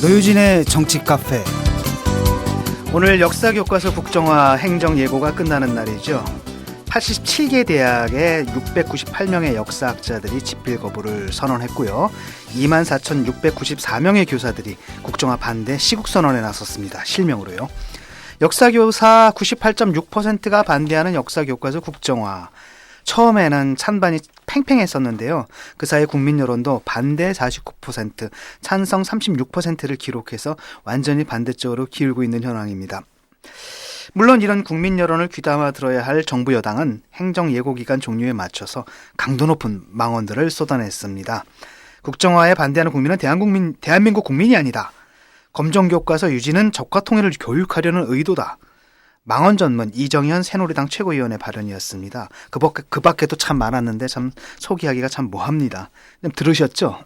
노유진의 정치 카페. 오늘 역사교과서 국정화 행정 예고가 끝나는 날이죠. 87개 대학의 698명의 역사학자들이 집필 거부를 선언했고요. 24,694명의 교사들이 국정화 반대 시국선언에 나섰습니다. 실명으로요. 역사교사 98.6%가 반대하는 역사교과서 국정화. 처음에는 찬반이 팽팽했었는데요. 그 사이 국민 여론도 반대 49%, 찬성 36%를 기록해서 완전히 반대쪽으로 기울고 있는 현황입니다. 물론 이런 국민 여론을 귀담아 들어야 할 정부 여당은 행정 예고 기간 종료에 맞춰서 강도 높은 망언들을 쏟아냈습니다. 국정화에 반대하는 국민은 대한민국 국민이 아니다. 검정교과서 유지는 적과 통일을 교육하려는 의도다. 망언 전문 이정현 새누리당 최고위원의 발언이었습니다. 그 밖에도 참 많았는데 참 소개하기가 참 뭐합니다. 들으셨죠?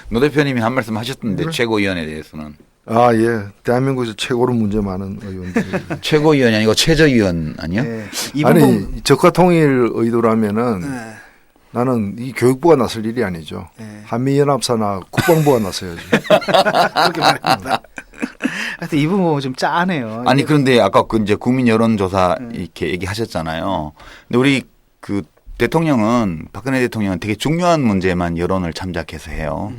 노 대표님이 한 말씀 하셨던데 최고위원에 대해서는. 아, 예. 대한민국에서 최고로 문제 많은 의원들. 최고위원이 아니고 최저위원 아니요? 네. 아니, 적과 통일 의도라면은 네. 나는 이 교육부가 나설 일이 아니죠. 네. 한미연합사나 국방부가 나서야죠. 그렇게 말합니다. 하여튼 이 부분 좀 짜네요. 아니 그런데 아까 그 이제 국민 여론조사 이렇게 얘기하셨잖아요. 근데 우리 그 대통령은 박근혜 대통령은 되게 중요한 문제만 여론을 참작해서 해요.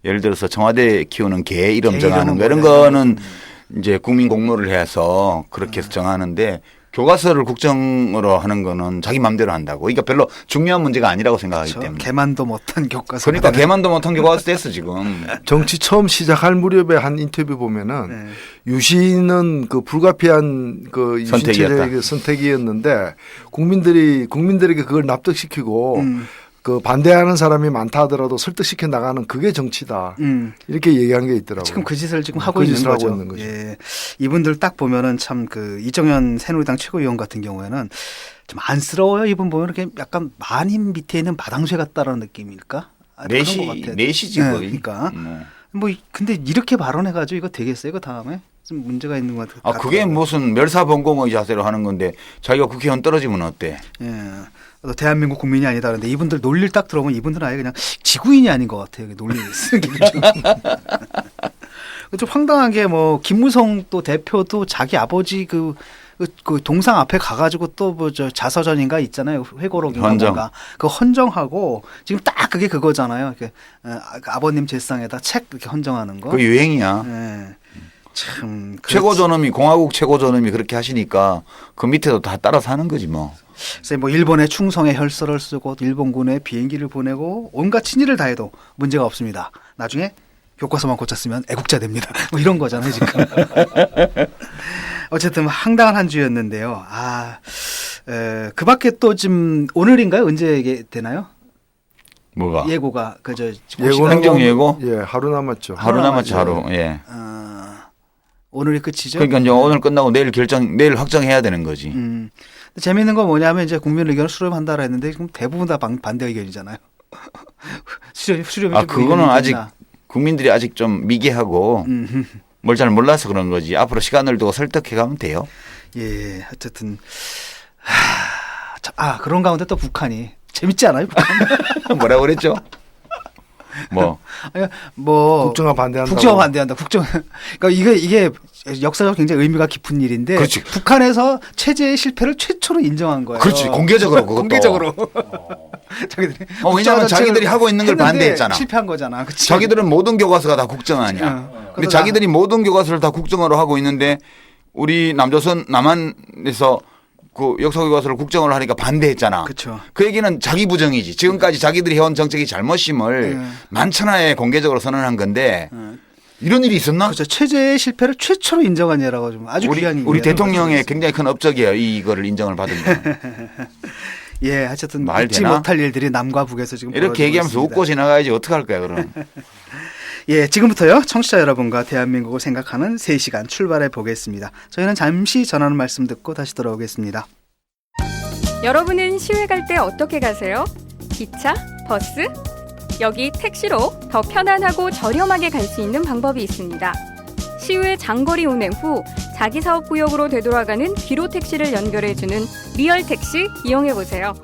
예를 들어서 청와대 키우는 개 이름 정하는 거 이런 거는 이제 국민 공모를 해서 그렇게 해서 정하는데 교과서를 국정으로 하는 거는 자기 마음대로 한다고. 그러니까 별로 중요한 문제가 아니라고 생각하기 그렇죠. 때문에. 개만도 못한 교과서. 그러니까 개만도 못한 교과서 됐어 지금. 정치 처음 시작할 무렵에 한 인터뷰 보면은 유신은 그 불가피한 그 유신체제의 선택이었는데 국민들에게 그걸 납득시키고 그 반대하는 사람이 많다 하더라도 설득시켜 나가는 그게 정치다. 이렇게 얘기한 게 있더라고요. 지금 그 짓을 지금 하고 있는 거죠. 예. 이분들 딱 보면은 참 그 이정현 새누리당 최고위원 같은 경우에는 좀 안쓰러워요. 이분 보면 이렇게 약간 마님 밑에 있는 마당쇠 같다라는 느낌일까? 내시지 거의. 그러니까 뭐 근데 이렇게 발언해가지고 이거 되겠어요? 이거 다음에 좀 문제가 있는 것 같아요. 아 그게 무슨 멸사번공의 자세로 하는 건데 자기가 국회의원 떨어지면 어때? 예. 대한민국 국민이 아니다. 그런데 이분들 논리를 딱 들어보면 이분들은 아예 그냥 지구인이 아닌 것 같아요. 논리를 쓰는 게 좀 황당한 게 뭐 김무성 또 대표도 자기 아버지 그 동상 앞에 가가지고 또 뭐 저 자서전인가 있잖아요. 회고록인가 그 헌정하고 지금 딱 그게 그거잖아요. 이렇게 아버님 제상에다 책 이렇게 헌정하는 거. 그 유행이야. 네. 참 최고존엄이 공화국 최고존엄이 그렇게 하시니까 그 밑에도 다 따라서 하는 거지 뭐. 그래서 뭐 일본의 충성의 혈서를 쓰고 일본군에 비행기를 보내고 온갖 친일을 다해도 문제가 없습니다. 나중에 교과서만 고쳤으면 애국자 됩니다. 뭐 이런 거잖아요 지금. 어쨌든 황당한 한 주였는데요. 그 밖에 또 지금 오늘인가요? 언제 되나요? 뭐가? 예고가 행정 예고? 예, 하루 남았죠. 하루 남았죠, 하루. 예. 오늘이 끝이죠. 그러니까 이제 오늘 끝나고 내일 확정해야 되는 거지. 재미있는 건 뭐냐면 이제 국민 의견을 수렴한다라 했는데 지금 대부분 다 반대 의견이잖아요. 수렴이 그거는 아직 국민들이 아직 좀 미개하고 뭘 잘 몰라서 그런 거지. 앞으로 시간을 두고 설득해 가면 돼요. 예, 어쨌든 그런 가운데 또 북한이 재밌지 않아요? 북한? 뭐라고 그랬죠? 국정화 반대한다. 국정화 반대한다. 그러니까 이게 역사적 굉장히 의미가 깊은 일인데. 그렇지. 북한에서 체제의 실패를 최초로 인정한 거예요. 그렇지. 공개적으로 그것도. 공개적으로. 자기들이. 왜냐하면 자기들이 하고 있는 걸 반대했잖아. 실패한 거잖아. 그치? 자기들은 모든 교과서가 다 국정 아니야. 근데 자기들이 모든 교과서를 다 국정으로 하고 있는데 우리 남한에서 그 역사교과서를 국정으로 하니까 반대했잖아. 그렇죠. 그 얘기는 자기 부정이지. 지금까지 자기들이 해온 정책이 잘못임을 만천하에 공개적으로 선언한 건데 이런 일이 있었나? 그렇죠. 체제의 실패를 최초로 인정한 예라고 좀 아주 귀한 우리 대통령의 굉장히 큰 업적이에요. 이거를 인정을 받은 거. 예, 어쨌든 잊지 못할 일들이 남과 북에서 지금 이렇게 얘기하면서 있습니다. 웃고 지나가야지 어떡할까요, 그럼. 예, 지금부터요. 청취자 여러분과 대한민국을 생각하는 3시간 출발해 보겠습니다. 저희는 잠시 전하는 말씀 듣고 다시 돌아오겠습니다. 여러분은 시외 갈 때 어떻게 가세요? 기차? 버스? 여기 택시로 더 편안하고 저렴하게 갈 수 있는 방법이 있습니다. 시외 장거리 운행 후 자기 사업 구역으로 되돌아가는 귀로 택시를 연결해주는 리얼 택시 이용해보세요.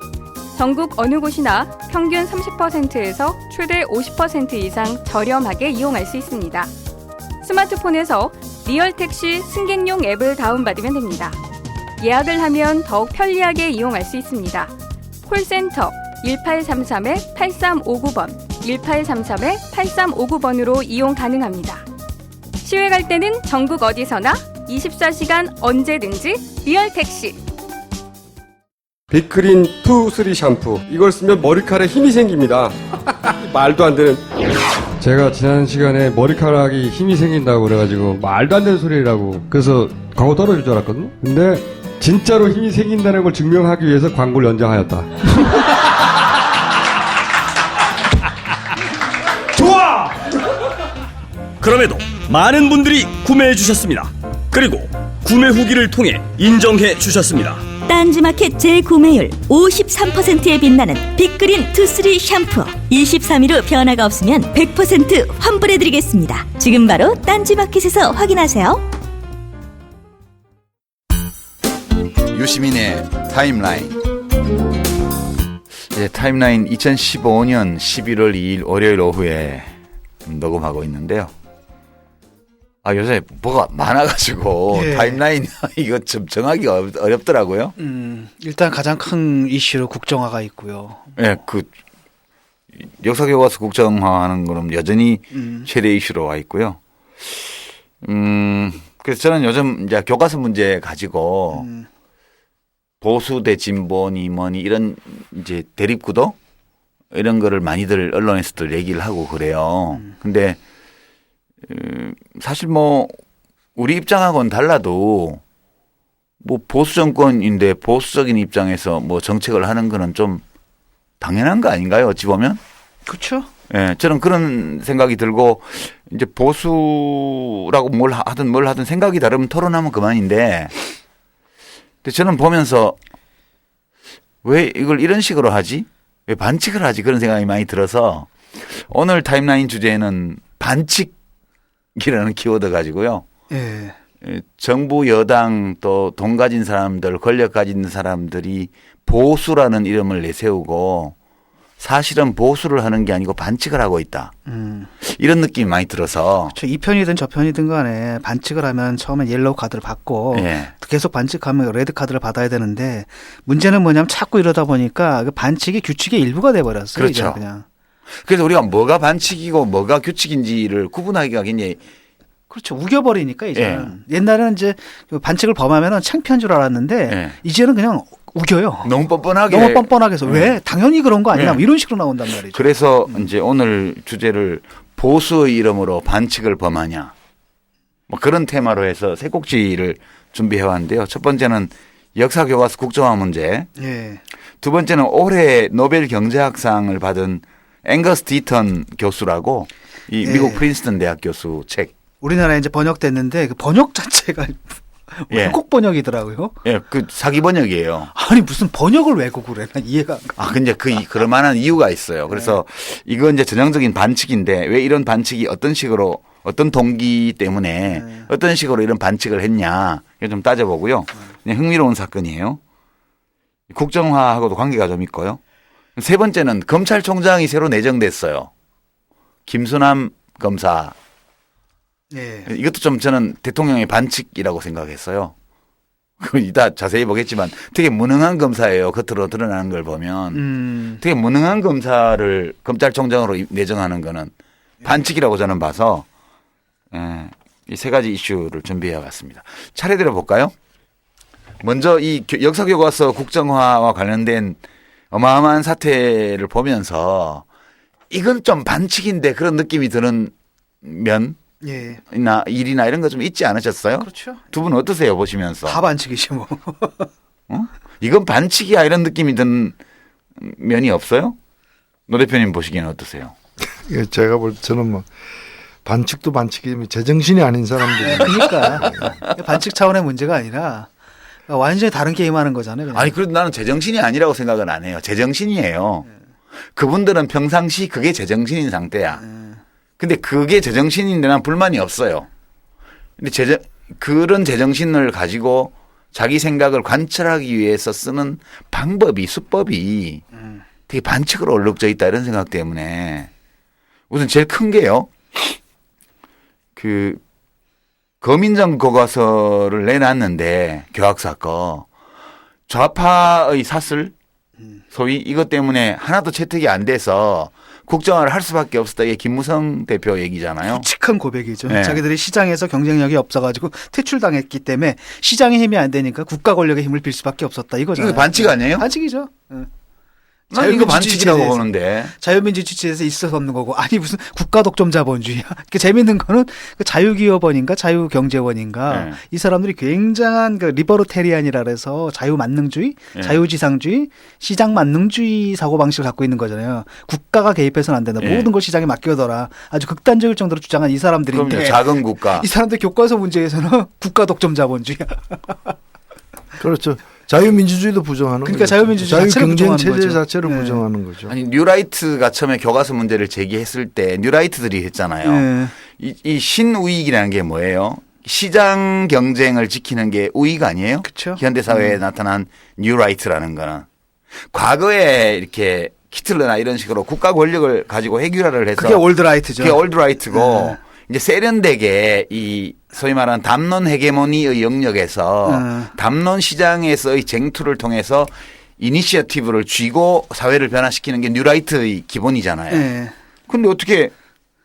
전국 어느 곳이나 평균 30%에서 최대 50% 이상 저렴하게 이용할 수 있습니다. 스마트폰에서 리얼택시 승객용 앱을 다운받으면 됩니다. 예약을 하면 더욱 편리하게 이용할 수 있습니다. 콜센터 1833-8359번, 1833-8359번으로 이용 가능합니다. 시외 갈 때는 전국 어디서나 24시간 언제든지 리얼택시. 빅그린 2, 3 샴푸. 이걸 쓰면 머리카락에 힘이 생깁니다. 말도 안 되는. 제가 지난 시간에 머리카락이 힘이 생긴다고 그래가지고 말도 안 되는 소리라고 그래서 광고 떨어질 줄 알았거든요. 근데 진짜로 힘이 생긴다는 걸 증명하기 위해서 광고를 연장하였다. 좋아! 그럼에도 많은 분들이 구매해 주셨습니다. 그리고 구매 후기를 통해 인정해 주셨습니다. 딴지마켓 재구매율 53%에 빛나는 빅그린 투쓰리 샴푸. 23일 후 변화가 없으면 100% 환불해드리겠습니다. 지금 바로 딴지마켓에서 확인하세요. 유시민의 타임라인. 네, 타임라인 2015년 11월 2일 월요일 오후에 녹음하고 있는데요. 요새 뭐가 많아가지고 예. 타임라인 이거 좀 정하기가 어렵더라고요. 일단 가장 큰 이슈로 국정화가 있고요. 예, 그 역사교과서 국정화하는 거는 여전히 최대 이슈로 와 있고요. 그래서 저는 요즘 이제 교과서 문제 가지고 보수 대 진보니 뭐니 이런 이제 대립구도 이런 거를 많이들 언론에서도 얘기를 하고 그래요. 근데 사실 뭐 우리 입장하고는 달라도 뭐 보수 정권인데 보수적인 입장에서 뭐 정책을 하는 거는 좀 당연한 거 아닌가요? 어찌 보면. 그렇죠. 예, 저는 그런 생각이 들고 이제 보수라고 뭘 하든 생각이 다르면 토론하면 그만인데 근데 저는 보면서 왜 이걸 이런 식으로 하지? 왜 반칙을 하지? 그런 생각이 많이 들어서 오늘 타임라인 주제는 반칙이라는 키워드 가지고요. 예. 정부 여당 또 돈 가진 사람들 권력 가진 사람들이 보수라는 이름을 내세우고 사실은 보수를 하는 게 아니고 반칙을 하고 있다. 이런 느낌이 많이 들어서. 그렇죠. 이 편이든 저 편이든 간에 반칙을 하면 처음엔 옐로우 카드를 받고 예. 계속 반칙하면 레드 카드를 받아야 되는데 문제는 뭐냐면 자꾸 이러다 보니까 그 반칙이 규칙의 일부가 돼버렸어요. 그렇죠. 이제는 그냥. 그래서 우리가 뭐가 반칙이고 뭐가 규칙인지를 구분하기가 굉장히 그렇죠. 우겨버리니까 이제는. 옛날에는 이제 반칙을 범하면 창피한 줄 알았는데 예. 이제는 그냥 우겨요. 너무 뻔뻔하게. 너무 뻔뻔하게 해서 왜? 당연히 그런 거 아니야? 예. 뭐 이런 식으로 나온단 말이죠. 그래서 이제 오늘 주제를 보수의 이름으로 반칙을 범하냐. 뭐 그런 테마로 해서 세 꼭지를 준비해 왔는데요. 첫 번째는 역사교과서 국정화 문제. 예. 두 번째는 올해 노벨 경제학상을 받은 앵거스 디턴 교수라고 이 예. 미국 프린스턴 대학 교수 책. 우리나라에 이제 번역됐는데 그 번역 자체가 예. 외국 번역이더라고요. 예, 그 사기 번역이에요. 아니 무슨 번역을 외국으로 해? 난 이해가 안 가. 근데 그럴 만한 이유가 있어요. 그래서 이건 이제 전형적인 반칙인데 왜 이런 반칙이 어떤 식으로 어떤 동기 때문에 어떤 식으로 이런 반칙을 했냐. 이거 좀 따져보고요. 그냥 흥미로운 사건이에요. 국정화하고도 관계가 좀 있고요. 세 번째는 검찰총장이 새로 내정됐어요. 김수남 검사. 예. 이것도 좀 저는 대통령의 반칙이라고 생각했어요. 이따 자세히 보겠지만 되게 무능한 검사예요. 겉으로 드러나는 걸 보면. 되게 무능한 검사를 검찰총장으로 내정하는 거는 반칙이라고 저는 봐서 이 세 가지 이슈를 준비해 왔습니다. 차례대로 볼까요? 먼저 이 역사교과서 국정화와 관련된 어마어마한 사태를 보면서 이건 좀 반칙인데 그런 느낌이 드는 면 예. 이나 일이나 이런 거 좀 있지 않으셨어요? 그렇죠. 두 분 어떠세요 보시면서? 다 반칙이지 뭐. 이건 반칙이야 이런 느낌이 드는 면이 없어요? 노 대표님 보시기에는 어떠세요? 예, 제가 볼 저는 뭐 반칙도 반칙이면 제정신이 아닌 사람들이 그러니까 반칙 차원의 문제가 아니라 완전히 다른 게임하는 거잖아요. 그냥. 아니 그래도 나는 제정신이 아니라고 생각은 안 해요. 제정신이에요. 그분들은 평상시 그게 제정신인 상태야. 근데 그게 제정신인데 난 불만이 없어요. 근데 그런 제정신을 가지고 자기 생각을 관철하기 위해서 쓰는 방법이 수법이 되게 반칙으로 얼룩져 있다 이런 생각 때문에 우선 제일 큰 게요. 그 거민정 교과서를 내놨는데 교학사 거 좌파의 사슬 소위 이것 때문에 하나도 채택이 안 돼서 국정화를 할 수밖에 없었다. 이게 김무성 대표 얘기잖아요. 칙한 고백이죠. 네. 자기들이 시장에서 경쟁력이 없어가지고 퇴출당했기 때문에 시장의 힘이 안 되니까 국가 권력의 힘을 빌 수밖에 없었다. 이거잖아요. 이거 반칙 아니에요? 반칙이죠. 난 이거 반칙이라고 보는데. 자유민주 주체에서 있어서 없는 거고 아니 무슨 국가 독점 자본주의야. 그 재밌는 거는 그 자유기업원인가 자유경제원인가 네. 이 사람들이 굉장한 그 리버로테리안이라 그래서 자유만능주의, 네. 자유지상주의, 시장 만능주의 사고 방식을 갖고 있는 거잖아요. 국가가 개입해서는 안 된다. 네. 모든 걸 시장에 맡겨둬라. 아주 극단적일 정도로 주장한 이 사람들인데 그럼요. 작은 국가. 이 사람들 교과서 문제에서는 국가 독점 자본주의야. 그렇죠. 자유민주주의도 부정하는 그러니까 거죠. 자유민주주의 자체를 자유경쟁 부정하는 체제 거죠. 자체를 네. 부정하는 거죠. 아니 뉴라이트가 처음에 교과서 문제를 제기했을 때 뉴라이트들이 했잖아요. 네. 이 신우익이라는 게 뭐예요? 시장 경쟁을 지키는 게 우익 아니에요? 그쵸. 현대 사회에 나타난 뉴라이트라는 거는 과거에 이렇게 히틀러나 이런 식으로 국가 권력을 가지고 해결을 해서 그게 올드라이트죠. 그게 올드라이트고 네. 이제 세련되게 이 소위 말하는 담론 헤게모니의 영역에서 담론 시장에서의 쟁투를 통해서 이니시어티브를 쥐고 사회를 변화시키는 게 뉴라이트의 기본이잖아요. 네. 근데 어떻게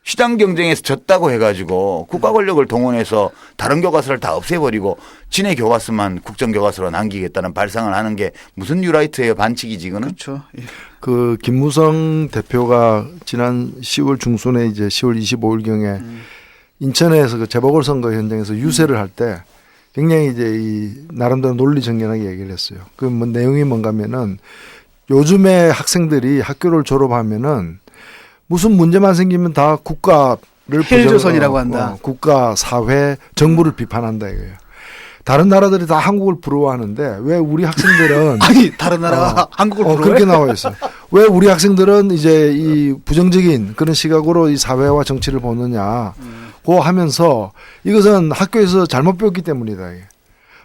시장 경쟁에서 졌다고 해가지고 국가 권력을 동원해서 다른 교과서를 다 없애버리고 진의 교과서만 국정교과서로 남기겠다는 발상을 하는 게 무슨 뉴라이트예요? 반칙이지 이거는? 그렇죠. 예. 그 김무성 대표가 지난 10월 중순에 이제 10월 25일경에 인천에서 그 재보궐선거 현장에서 유세를 할 때 굉장히 이제 이 나름대로 논리 정연하게 얘기를 했어요. 그 뭐 내용이 뭔가면은 요즘에 학생들이 학교를 졸업하면은 무슨 문제만 생기면 다 국가를 헬조선이라고 한다. 국가, 사회, 정부를 비판한다 이거예요. 다른 나라들이 다 한국을 부러워하는데 왜 우리 학생들은 아니 다른 나라가 한국을 부러워해? 그렇게 나와 있어요. 왜 우리 학생들은 이제 이 부정적인 그런 시각으로 이 사회와 정치를 보느냐 고 하면서 이것은 학교에서 잘못 배웠기 때문이다. 이게.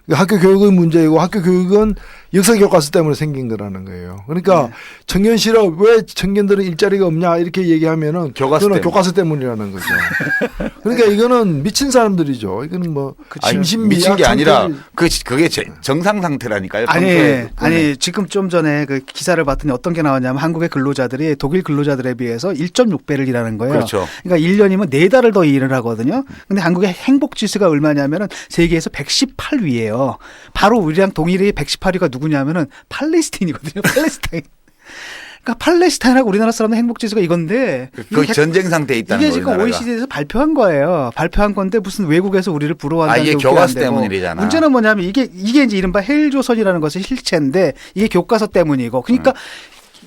학교 교육의 문제이고 학교 교육은 역사 교과서 때문에 생긴 거라는 거예요. 그러니까 청년 실업 왜 청년들은 일자리가 없냐 이렇게 얘기하면은 그거는 교과서 때문이라는 거죠. 그러니까 이거는 미친 사람들이죠. 이거는 뭐 미친 게 아니라 그게 정상 상태라니까요. 아니 지금 좀 전에 그 기사를 봤더니 어떤 게 나왔냐면 한국의 근로자들이 독일 근로자들에 비해서 1.6배를 일하는 거예요. 그렇죠. 그러니까 1년이면 4달을 더 일을 하거든요. 근데 한국의 행복 지수가 얼마냐면은 세계에서 118위예요. 바로 우리랑 동일히 118위가 누구냐면은 팔레스타인이거든요. 팔레스타인. 그러니까 팔레스타인하고 우리나라 사람의 행복 지수가 이건데 거의 전쟁 상태에 있다는 거예요. 이게 지금 OECD에서 발표한 거예요. 발표한 건데 무슨 외국에서 우리를 부러워한다는 이게 게 웃기면 교과서 안 되고. 때문이잖아. 문제는 뭐냐면 이게 이제 이른바 헬조선이라는 것의 실체인데 이게 교과서 때문이고. 그러니까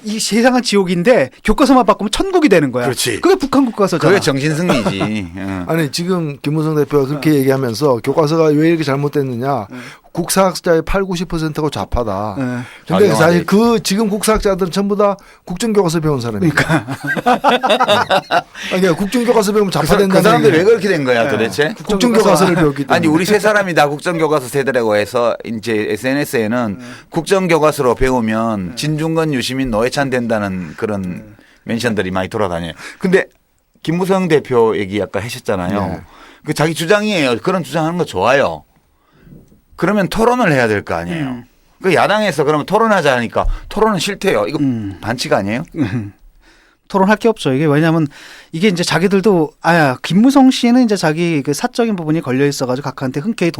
이 세상은 지옥인데 교과서만 바꾸면 천국이 되는 거야. 그렇지. 그게 북한 교과서잖아. 그게 정신승리지. 아니 지금 김무성 대표가 그렇게 얘기하면서 교과서가 왜 이렇게 잘못됐느냐. 국사학자의 80~90%가 좌파다. 근데 사실 그 지금 국사학자들은 전부 다 국정교과서 배운 사람이니까. 그러니까 국정교과서 배우면 좌파 된다는 그 사람들 왜 그렇게 된 거야 도대체? 국정교과서를 배웠기 때문에. 아니 우리 세 사람이 다 국정교과서 세대라고 해서 이제 SNS에는 국정교과서로 배우면 진중권 유시민 노회찬 된다는 그런 멘션들이 많이 돌아다녀요. 근데 김무성 대표 얘기 아까 하셨잖아요. 네. 그 자기 주장이에요. 그런 주장하는 거 좋아요. 그러면 토론을 해야 될 거 아니에요. 그 야당에서 그러면 토론하자 하니까 토론은 싫대요. 이거 반칙 아니에요? 토론할 게 없죠. 이게 왜냐하면 이게 이제 자기들도 김무성 씨는 이제 자기 그 사적인 부분이 걸려 있어가지고 각하한테 흔쾌히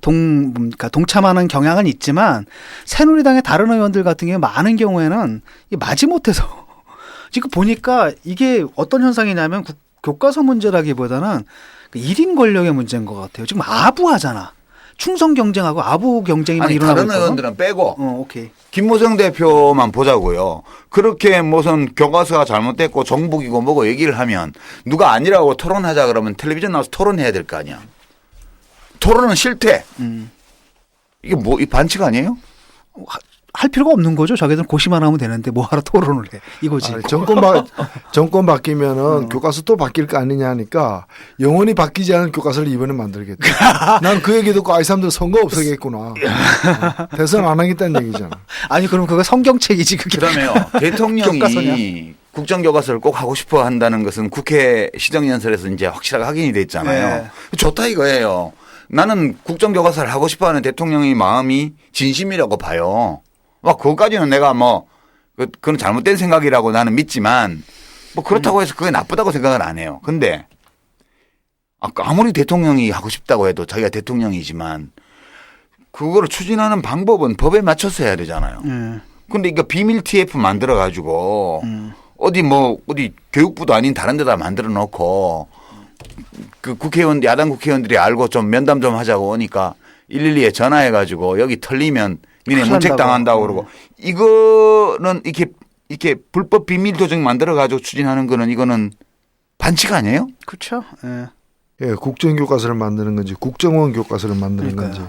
그러니까 동참하는 경향은 있지만 새누리당의 다른 의원들 같은 경우 많은 경우에는 이게 마지못해서 지금 보니까 이게 어떤 현상이냐면 교과서 문제라기보다는 1인 권력의 문제인 것 같아요. 지금 아부하잖아. 충성 경쟁하고 아부 경쟁이 막 일어나고 다른 있거든. 의원들은 빼고 오케이. 김무성 대표만 보자고요. 그렇게 무슨 교과서가 잘못됐고 정북이고 뭐고 얘기를 하면 누가 아니라고 토론하자 그러면 텔레비전 나와서 토론해야 될 거 아니야. 토론은 싫대. 이게 뭐 이 반칙 아니에요? 할 필요가 없는 거죠. 자기들은 고시만 하면 되는데 뭐하러 토론을 해. 이거지. 아니, 정권 바뀌면은 교과서 또 바뀔 거 아니냐 하니까 영원히 바뀌지 않은 교과서를 이번에 만들겠다. 난 그 얘기 듣고 이 사람들 선거 없애겠구나. 대선 안 하겠다는 얘기잖아. 아니 그럼 그거 성경책이지 그게. 그다음에요. 대통령이 교과서냐? 국정교과서를 꼭 하고 싶어 한다는 것은 국회 시정연설에서 이제 확실하게 확인이 됐잖아요. 좋다 이거예요. 나는 국정교과서를 하고 싶어 하는 대통령의 마음이 진심이라고 봐요. 막 그것까지는 내가 뭐 그건 잘못된 생각이라고 나는 믿지만 뭐 그렇다고 해서 그게 나쁘다고 생각을 안 해요. 근데 아무리 대통령이 하고 싶다고 해도 자기가 대통령이지만 그거를 추진하는 방법은 법에 맞춰서 해야 되잖아요. 근데 이거 비밀 TF 만들어 가지고 어디 교육부도 아닌 다른 데다 만들어 놓고 그 야당 국회의원들이 알고 좀 면담 좀 하자고 오니까 112에 전화해 가지고 여기 털리면 니네 문책 당한다고 그러고 이거는 이렇게 불법 비밀 조정 만들어 가지고 추진하는 거는 이거는 반칙 아니에요? 그렇죠. 예, 국정교과서를 만드는 건지 국정원 교과서를 만드는 건지.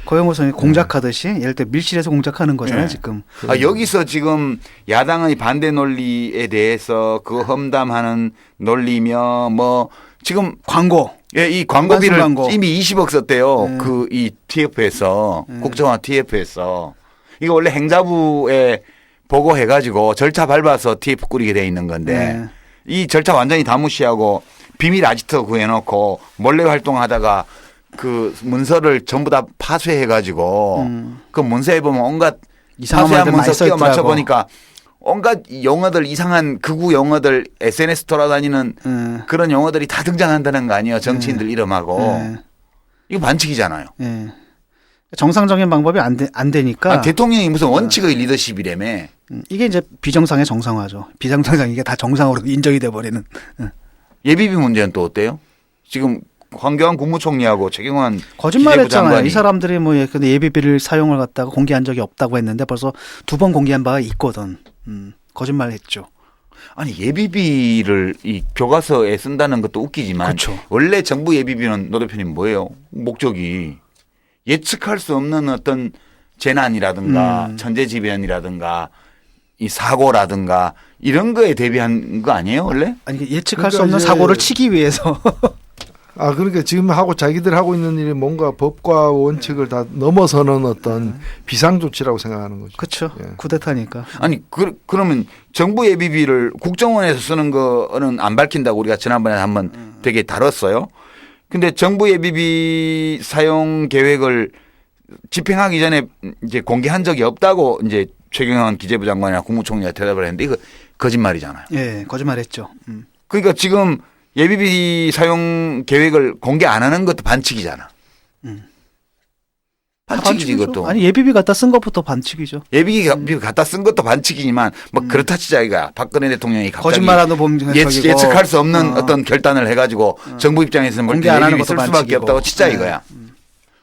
고영호 선생님이 공작하듯이 예를 들어 밀실에서 공작하는 거잖아요. 지금. 여기서 지금 야당의 반대 논리에 대해서 그 험담하는 논리며 뭐 지금 광고. 예, 이 광고비를 광고. 이미 20억 썼대요. 그 이 TF에서 국정화 TF에서 이거 원래 행자부에 보고해가지고 절차 밟아서 TF 꾸리게 돼 있는 건데 이 절차 완전히 다 무시하고 비밀 아지트 구해놓고 몰래 활동하다가 그 문서를 전부 다 파쇄해가지고 그 문서에 보면 온갖 이상한 파쇄한 말들 많이 문서 끼워 써있더라고. 맞춰 보니까 온갖 용어들 이상한 극우 용어들 SNS 돌아다니는 그런 용어들이 다 등장한다는 거 아니에요. 정치인들 이름하고. 이거 반칙이잖아요. 정상적인 방법이 안 되니까. 대통령이 무슨 원칙의 리더십이라며. 이게 이제 비정상의 정상화죠. 비정상 이게 다 정상으로 인정이 돼버리는. 예비비 문제는 또 어때요? 지금 황교안 국무총리하고 최경환 거짓말했잖아요. 장관이. 이 사람들이 뭐 예비비를 사용을 갖다가 공개한 적이 없다고 했는데 벌써 2번 공개한 바가 있거든. 거짓말했죠. 아니 예비비를 이 교과서에 쓴다는 것도 웃기지만 그렇죠. 원래 정부 예비비는 노 대표님 뭐예요? 목적이 예측할 수 없는 어떤 재난이라든가 천재지변이라든가 이 사고라든가 이런 거에 대비한 거 아니에요 원래? 아니 예측할 수 그러니까 없는 사고를 치기 위해서. 그러니까 지금 자기들 하고 있는 일이 뭔가 법과 원칙을 다 넘어서는 어떤 비상조치라고 생각하는 거죠. 그렇죠. 예. 쿠데타니까. 아니 그러면 정부 예비비를 국정원에서 쓰는 거는 안 밝힌다고 우리가 지난번에 한번 되게 다뤘어요. 근데 정부 예비비 사용 계획을 집행하기 전에 이제 공개한 적이 없다고 이제 최경환 기재부 장관이나 국무총리가 대답을 했는데 이거 거짓말이잖아요. 예, 거짓말했죠. 그러니까 지금 예비비 사용 계획을 공개 안 하는 것도 반칙이잖아. 반칙이지 그것도. 아니 예비비 갖다 쓴 것부터 반칙이죠. 예비비 갖다 쓴 것도 반칙이지만 뭐 그렇다 치자 이거야. 박근혜 대통령이 갑자기 거짓말하는 범죄 예측할 수 없는 어떤 결단을 해가지고 정부 입장에서는 공개 안 하는 예비비 쓸 것도 수밖에 반칙이고. 없다고 치자 이거야.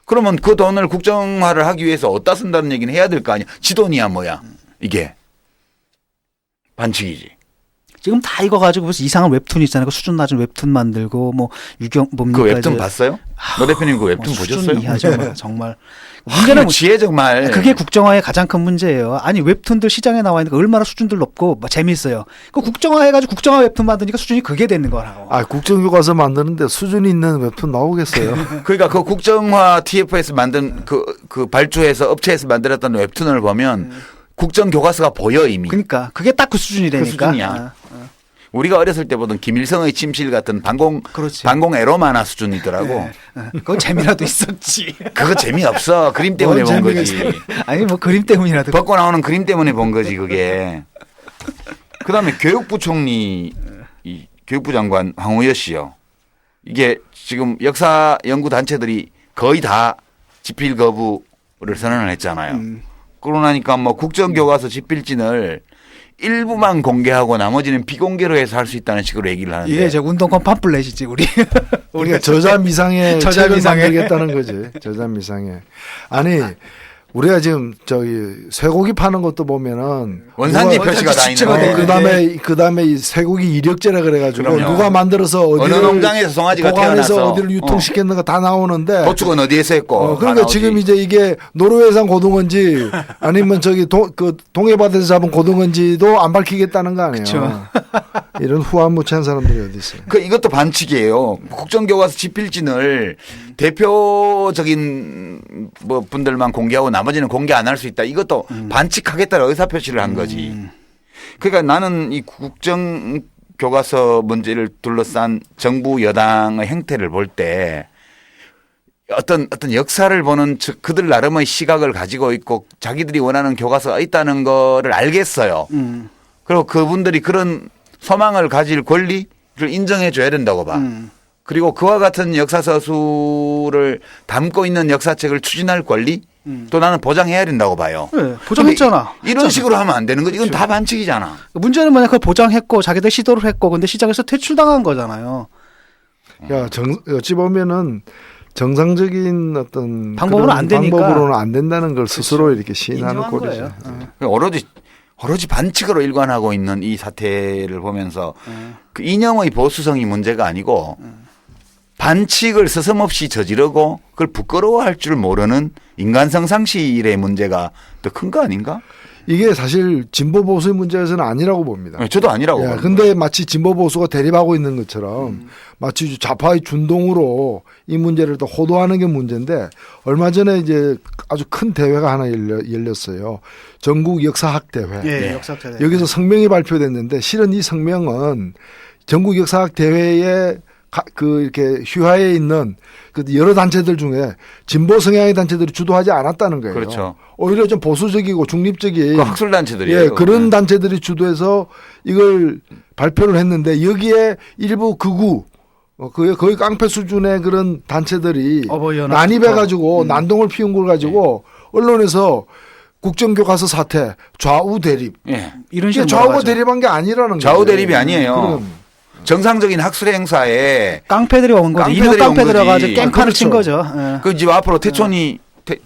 그러면 그 돈을 국정화를 하기 위해서 어디다 쓴다는 얘기는 해야 될 거 아니야. 지돈이야 뭐야 이게. 반칙이지. 지금 다 이거 가지고 무슨 이상한 웹툰 있잖아요. 그 수준 낮은 웹툰 만들고 뭐 뭡니까 그 웹툰 이제. 봤어요? 노 대표님 그 웹툰 수준 보셨어요? 이하죠. 정말. 문제는 지혜 정말. 그게 국정화의 가장 큰 문제예요. 아니 웹툰들 시장에 나와 있는 거 얼마나 수준들 높고 뭐 재미있어요. 그 국정화 해가지고 국정화 웹툰 만드니까 수준이 그게 되는 거라고. 국정교과서 만드는데 수준이 있는 웹툰 나오겠어요? 그러니까 그 국정화 TF에서 만든 그 발주해서 업체에서 만들었던 웹툰을 보면 국정교과서가 보여 이미. 그러니까 그게 딱 그 수준이 되니까. 그 수준이야. 우리가 어렸을 때 보던 김일성의 침실 같은 방공 에로마나 수준이더라고. 그건 재미라도 있었지. 그거 재미없어. 그림 때문에 본 거지. 아니 뭐 그림 때문이라도. 벗고 나오는 그림 때문에 본 거지 그게. 그다음에 교육부 총리 이 교육부 장관 황우여 씨요. 이게 지금 역사 연구 단체들이 거의 다 집필 거부를 선언을 했잖아요. 그러고 나니까 뭐 국정교과서 집필진을 일부만 공개하고 나머지는 비공개로 해서 할 수 있다는 식으로 얘기를 하는데. 이게 이제 운동권 팜플렛이지 우리. 우리가 저자미상에 책을 만들겠다는 거지. 저자미상에. 아니 우리가 지금 쇠고기 파는 것도 보면은 원산지 표시가 다 있는. 그다음에 이 쇠고기 이력제라 그래가지고 그럼요. 누가 만들어서 어느 농장에서 송아지가 태어나서 어디를 유통시켰는가 다 나오는데 도축은 어디에서 했고. 그러니까 지금 이제 이게 노르웨이산 고등어인지 아니면 동해바다에서 잡은 고등어인지도 안 밝히겠다는 거 아니에요. 그쵸. 이런 후한무치한 사람들이 어디 있어요. 이것도 반칙이에요. 국정교과서 집필진을 대표적인 뭐 분들만 공개하고 나머지는 공개 안 할 수 있다. 이것도 반칙하겠다는 의사표시를 한 거지. 그러니까 나는 이 국정교과서 문제를 둘러싼 정부 여당의 행태를 볼 때 어떤 역사를 보는 그들 나름의 시각을 가지고 있고 자기들이 원하는 교과서가 있다는 거를 알겠어요. 그리고 그분들이 그런 소망을 가질 권리를 인정해 줘야 된다고 봐. 그리고 그와 같은 역사서술을 담고 있는 역사책을 추진할 권리 또 나는 보장해야 된다고 봐요. 네, 보장했잖아. 이런 식으로 하면 안 되는 거지. 이건 다 반칙이잖아. 문제는 뭐냐, 그걸 보장했고 자기들 시도를 했고 근데 시장에서 퇴출당한 거잖아요. 어찌 보면은 정상적인 어떤 방법으로는 안 되니까. 방법으로는 안 된다는 걸 스스로 이렇게 시인하는 꼴이죠. 오로지 반칙으로 일관하고 있는 이 사태를 보면서 그 이념의 보수성이 문제가 아니고 반칙을 서슴없이 저지르고 그걸 부끄러워할 줄 모르는 인간성 상실의 문제가 더 큰 거 아닌가? 이게 사실 진보 보수의 문제에서는 아니라고 봅니다. 저도 아니라고. 근데 마치 진보 보수가 대립하고 있는 것처럼 마치 좌파의 준동으로 이 문제를 또 호도하는 게 문제인데 얼마 전에 이제 아주 큰 대회가 하나 열렸어요. 전국 역사학 대회. 예, 역사학 대회. 여기서 성명이 발표됐는데 실은 이 성명은 전국 역사학 대회에 이렇게 휴하에 있는 그 여러 단체들 중에 진보 성향의 단체들이 주도하지 않았다는 거예요. 그렇죠. 오히려 좀 보수적이고 중립적인 그 학술 단체들이에요. 예, 그런 단체들이 주도해서 이걸 발표를 했는데 여기에 일부 극우 거의 깡패 수준의 그런 단체들이 난입해가지고 난동을 피운 걸 가지고 언론에서 국정교과서 사태 좌우 대립 이런 식으로 좌우가 대립한 게 아니라는 거예요. 좌우 대립이 아니에요. 정상적인 학술 행사에 깡패들이 온 거죠. 인형 깡패들이 와가지고 깽판을 친 거죠. 그 이제 앞으로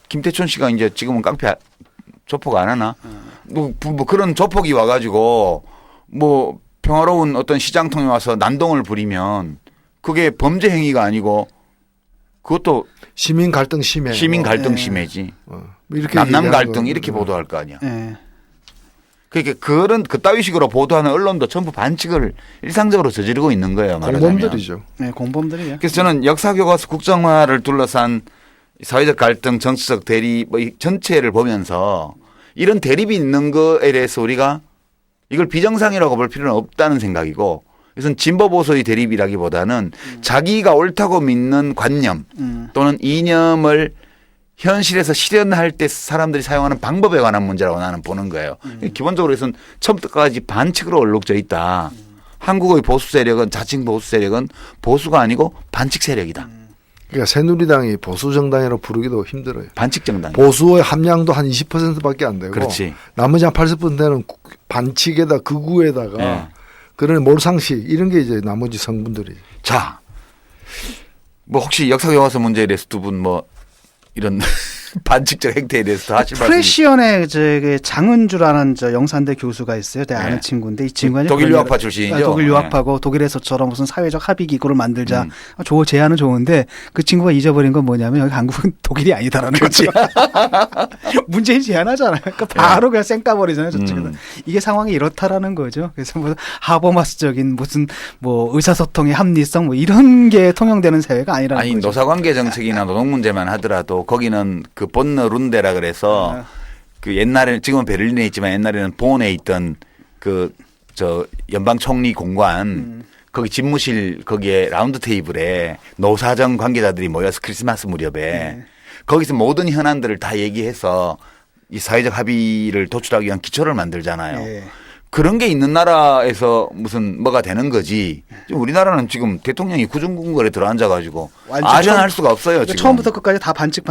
김태촌 씨가 이제 지금은 깡패 조폭 안 하나? 뭐 그런 조폭이 와가지고 뭐 평화로운 어떤 시장통에 와서 난동을 부리면 그게 범죄 행위가 아니고 그것도 시민 갈등 심해. 시민 갈등 심해지. 이렇게 남남 갈등 이렇게 보도할 거 아니야. 그러니까 그따위식으로 보도하는 언론도 전부 반칙을 일상적으로 저지르고 있는 거예요. 말하자면. 공범들이죠. 네, 공범들이에요. 그래서 저는 역사교과서 국정화를 둘러싼 사회적 갈등, 정치적 대립 뭐 전체를 보면서 이런 대립이 있는 거에 대해서 우리가 이걸 비정상이라고 볼 필요는 없다는 생각이고 이것은 진보 보수의 대립이라기보다는 자기가 옳다고 믿는 관념 또는 이념을 현실에서 실현할 때 사람들이 사용하는 방법에 관한 문제라고 나는 보는 거예요. 기본적으로 이것은 처음부터까지 반칙으로 얼룩져 있다. 한국의 보수 세력은 자칭 보수 세력은 보수가 아니고 반칙 세력이다. 그러니까 새누리당이 보수 정당이라고 부르기도 힘들어요. 반칙 정당. 보수의 함량도 한 20%밖에 안 되고 그렇지. 나머지 한 80%는 반칙에다 극우에다가 그런 몰상식 이런 게 이제 나머지 성분들이. 자, 뭐 혹시 역사교과서 문제에 대해서 두 분 뭐 이런 반칙적 행태에 대해서 더 하실 말씀이 프레시언의 장은주라는 영산대 교수가 있어요. 내가 아는 친구인데 이 친구가 독일 유학파 출신이죠. 독일 유학파고 독일에서처럼 무슨 사회적 합의 기구를 만들자. 제안은 좋은데 그 친구가 잊어버린 건 뭐냐면 여기 한국은 독일이 아니다라는 거죠. 문재인 제안하잖아요. 그러니까 바로 그냥 쌩까버리잖아요. 저쪽에서. 이게 상황이 이렇다라는 거죠. 그래서 뭐 하버마스적인 무슨 뭐 의사소통의 합리성 뭐 이런 게 통용되는 사회가 아니라는 거죠. 노사관계 정책이나 노동 문제만 하더라도 거기는 그 본너 룬데라 그래서 그 옛날에 지금은 베를린에 있지만 옛날에는 본에 있던 연방 총리 공관 거기 집무실 거기에 라운드 테이블에 노사정 관계자들이 모여서 크리스마스 무렵에 거기서 모든 현안들을 다 얘기해서 이 사회적 합의를 도출하기 위한 기초를 만들잖아요. 그런 게 있는 나라에서 무슨 뭐가 되는 거지. 우리나라는 지금 대통령이 구중궁궐에 들어앉아가지고 아련할 수가 없어요. 지금. 처음부터 끝까지 다 반칙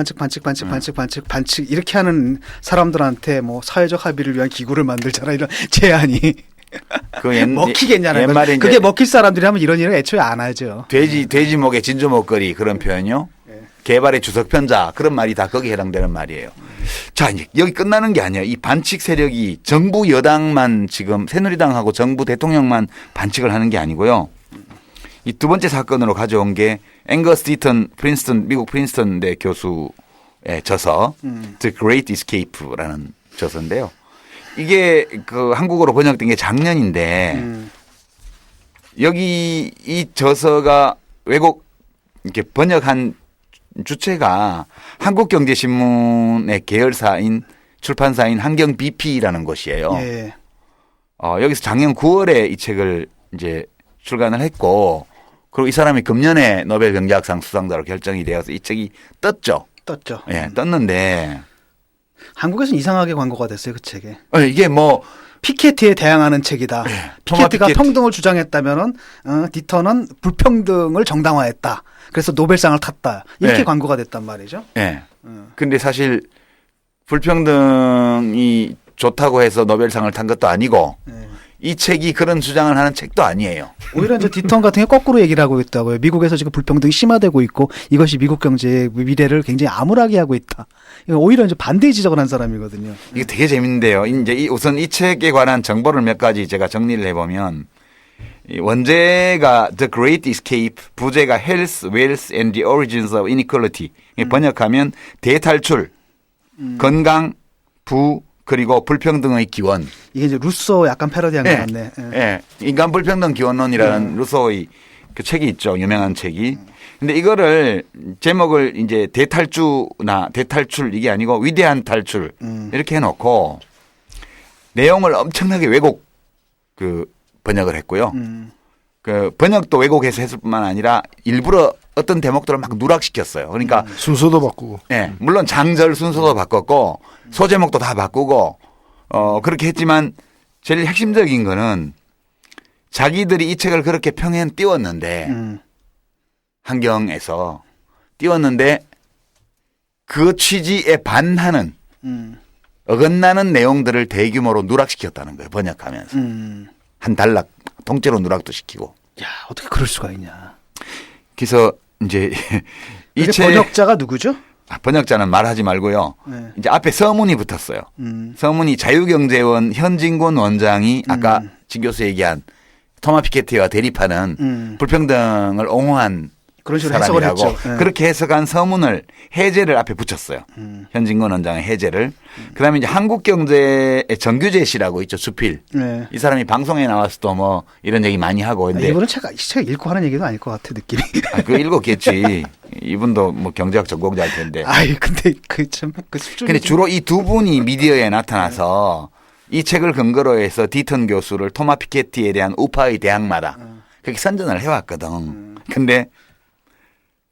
이렇게 하는 사람들한테 뭐 사회적 합의를 위한 기구를 만들잖아 이런 제안이. 먹히겠냐나요. 그게 먹힐 사람들이 하면 이런 일을 애초에 안 하죠. 돼지 목에 진주 목걸이 그런 표현요. 개발의 주석편자 그런 말이 다 거기에 해당되는 말이에요. 자, 이제 여기 끝나는 게 아니에요. 이 반칙 세력이 정부 여당만 지금 새누리당하고 정부 대통령만 반칙을 하는 게 아니고요. 이 두 번째 사건으로 가져온 게 앵거스 디턴 미국 프린스턴대 교수의 저서 The Great Escape라는 저서인데요. 이게 그 한국어로 번역된 게 작년인데 여기 이 저서가 외국 이렇게 번역한 주체가 한국경제신문의 계열사인 출판사인 한경 BP라는 곳이에요. 예. 여기서 작년 9월에 이 책을 이제 출간을 했고, 그리고 이 사람이 금년에 노벨 경제학상 수상자로 결정이 되어서 이 책이 떴죠. 예, 떴는데 한국에서는 이상하게 광고가 됐어요, 그 책에. 이게 뭐 피케티에 대항하는 책이다. 네, 피케티가 피케티. 평등을 주장했다면은 디턴은 불평등을 정당화했다. 그래서 노벨상을 탔다. 이렇게 네. 광고가 됐단 말이죠. 예. 근데 사실 불평등이 좋다고 해서 노벨상을 탄 것도 아니고 이 책이 그런 주장을 하는 책도 아니에요. 오히려 이제 디턴 같은 게 거꾸로 얘기를 하고 있다고요. 미국에서 지금 불평등이 심화되고 있고 이것이 미국 경제의 미래를 굉장히 암울하게 하고 있다. 오히려 이제 반대의 지적을 한 사람이거든요. 이게 되게 재밌는데요. 이제 우선 이 책에 관한 정보를 몇 가지 제가 정리를 해보면, 이 원제가 The Great Escape, 부제가 Health, Wealth and the Origins of Inequality. 번역하면 대탈출, 건강, 부, 그리고 불평등의 기원. 이게 이제 루소 약간 패러디한 것 같네. 예. 인간 불평등 기원론이라는 루소의 그 책이 있죠. 유명한 책이. 근데 이거를 제목을 이제 대탈주나 대탈출 이게 아니고 위대한 탈출 이렇게 해놓고 내용을 엄청나게 왜곡 그 번역을 했고요. 그 번역도 왜곡해서 했을 뿐만 아니라 일부러 어떤 대목들을 막 누락시켰어요. 그러니까 순서도 바꾸고. 예, 물론 장절 순서도 바꿨고 소제목도 다 바꾸고 그렇게 했지만 제일 핵심적인 거는 자기들이 이 책을 그렇게 평행 띄웠는데 한경에서 띄웠는데 그 취지에 반하는 어긋나는 내용들을 대규모로 누락시켰다는 거예요. 번역하면서. 한 단락 통째로 누락도 시키고. 야, 어떻게 그럴 수가 있냐. 그래서 이제 이 책 번역자가 누구죠? 번역자는 말하지 말고요. 네. 이제 앞에 서문이 붙었어요. 서문이 자유경제원 현진권 원장이 아까 진 교수 얘기한 토마 피케티와 대립하는 불평등을 옹호한 그런 식으로 해석을 사람이라고 했죠. 네. 그렇게 해석한 서문을 해제를 앞에 붙였어요. 현진권 원장의 해제를. 그다음에 이제 한국경제의 정규재 씨라고 있죠. 수필. 네. 이 사람이 방송에 나왔어도 뭐 이런 얘기 많이 하고. 근데 이분은 이 책 읽고 하는 얘기도 아닐 것 같아 느낌이. 그거 읽었겠지. 이분도 뭐 경제학 전공자일 텐데. 아이 근데 근데 주로 이 두 분이 미디어에 나타나서 이 책을 근거로 해서 디턴 교수를 토마 피케티에 대한 우파의 대항마다 그렇게 선전을 해왔거든. 근데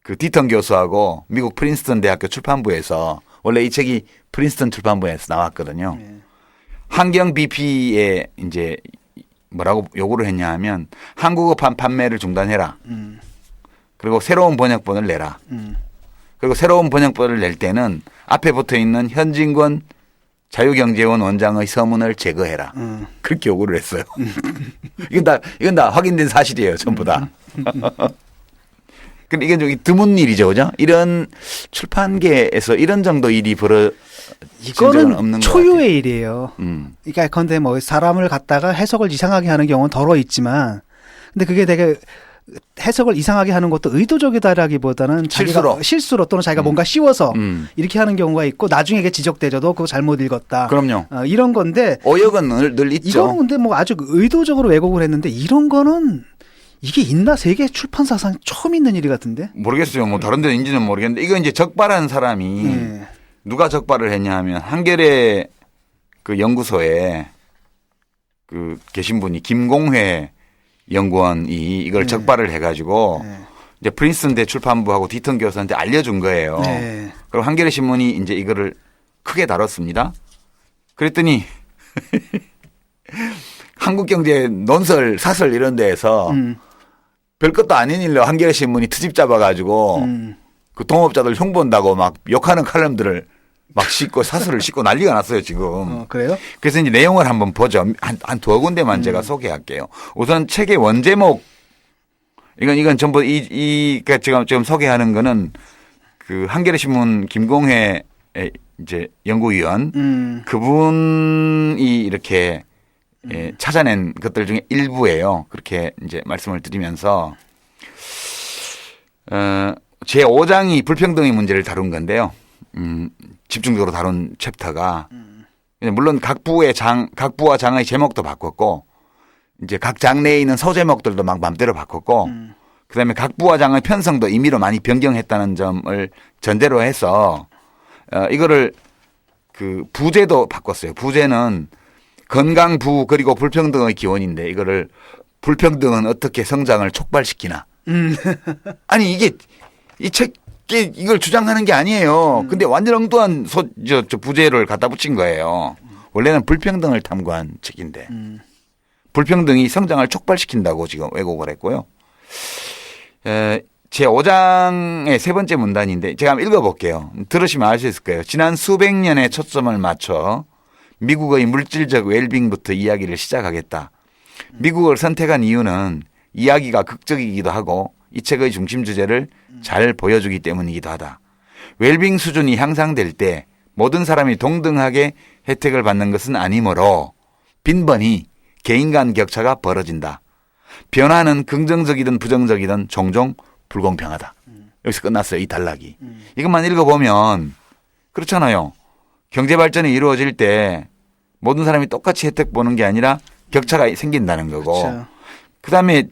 그 디턴 교수하고 미국 프린스턴 대학교 출판부에서 원래 이 책이 프린스턴 출판부에서 나왔거든요. 한경 BP에 이제 뭐라고 요구를 했냐 하면 한국어판 판매를 중단해라. 그리고 새로운 번역본을 내라. 그리고 새로운 번역본을 낼 때는 앞에 붙어 있는 현진권 자유경제원 원장의 서문을 제거해라. 그렇게 요구를 했어요. 이건 다 확인된 사실이에요. 전부 다. 근데 이게 좀 드문 일이죠, 그죠? 이런 출판계에서 이런 정도 일이 벌어진 적은 없는 이거는 것 초유의 같아요. 일이에요. 그러니까 근데 뭐 사람을 갖다가 해석을 이상하게 하는 경우는 덜어 있지만, 근데 그게 되게 해석을 이상하게 하는 것도 의도적이다라기보다는 실수로 또는 자기가 뭔가 씌워서 이렇게 하는 경우가 있고 나중에 이게 지적되져도 그거 잘못 읽었다. 그럼요. 이런 건데 오역은 늘 있죠. 이거는 근데 뭐 아주 의도적으로 왜곡을 했는데 이런 거는 이게 있나? 세계 출판사상 처음 있는 일이 같은데? 모르겠어요. 뭐 다른 데는 인지는 모르겠는데 이거 이제 적발한 사람이 누가 적발을 했냐 하면 한겨레 그 연구소에 그 계신 분이 김공회 연구원이 이걸 적발을 해가지고 이제 프린스턴대 출판부하고 디턴 교수한테 알려준 거예요. 그리고 한겨레 신문이 이제 이거를 크게 다뤘습니다. 그랬더니 한국경제 논설, 사설 이런 데에서 별것도 아닌 일로 한겨레 신문이 트집 잡아가지고 그 동업자들 흉본다고 막 욕하는 칼럼들을 막 싣고 사설을 싣고 난리가 났어요 지금. 그래요? 그래서 이제 내용을 한번 보죠. 한 두어 군데만 제가 소개할게요. 우선 책의 원제목 이건 전부 그러니까 지금 소개하는 거는 그 한겨레 신문 김공회 이제 연구위원 그분이 이렇게 찾아낸 것들 중에 일부예요. 그렇게 이제 말씀을 드리면서 제 5장이 불평등의 문제를 다룬 건데요. 집중적으로 다룬 챕터가 물론 각부와 장의 제목도 바꿨고 이제 각 장 내에 있는 소제목들도 막 마음대로 바꿨고 그다음에 각부와 장의 편성도 임의로 많이 변경했다는 점을 전제로 해서 이거를 그 부제도 바꿨어요. 부제는 건강부 그리고 불평등의 기원인데 이거를 불평등은 어떻게 성장을 촉발시키나. 아니 이게 이 책에 이걸 주장하는 게 아니에요. 근데 완전 엉뚱한 저 부제를 갖다 붙인 거예요. 원래는 불평등을 탐구한 책인데 불평등이 성장을 촉발시킨다고 지금 왜곡을 했고요. 제 5장의 세 번째 문단인데 제가 한번 읽어볼게요. 들으시면 알 수 있을 거예요. 지난 수백 년의 초점을 맞춰 미국의 물질적 웰빙부터 이야기를 시작하겠다. 미국을 선택한 이유는 이야기가 극적이기도 하고 이 책의 중심 주제를 잘 보여주기 때문이기도 하다. 웰빙 수준이 향상될 때 모든 사람이 동등하게 혜택을 받는 것은 아니므로 빈번히 개인 간 격차가 벌어진다. 변화는 긍정적이든 부정적이든 종종 불공평하다. 여기서 끝났어요. 이 단락이. 이것만 읽어보면 그렇잖아요. 경제 발전이 이루어질 때 모든 사람이 똑같이 혜택 보는 게 아니라 격차가 생긴다는 거고 그렇죠. 그다음에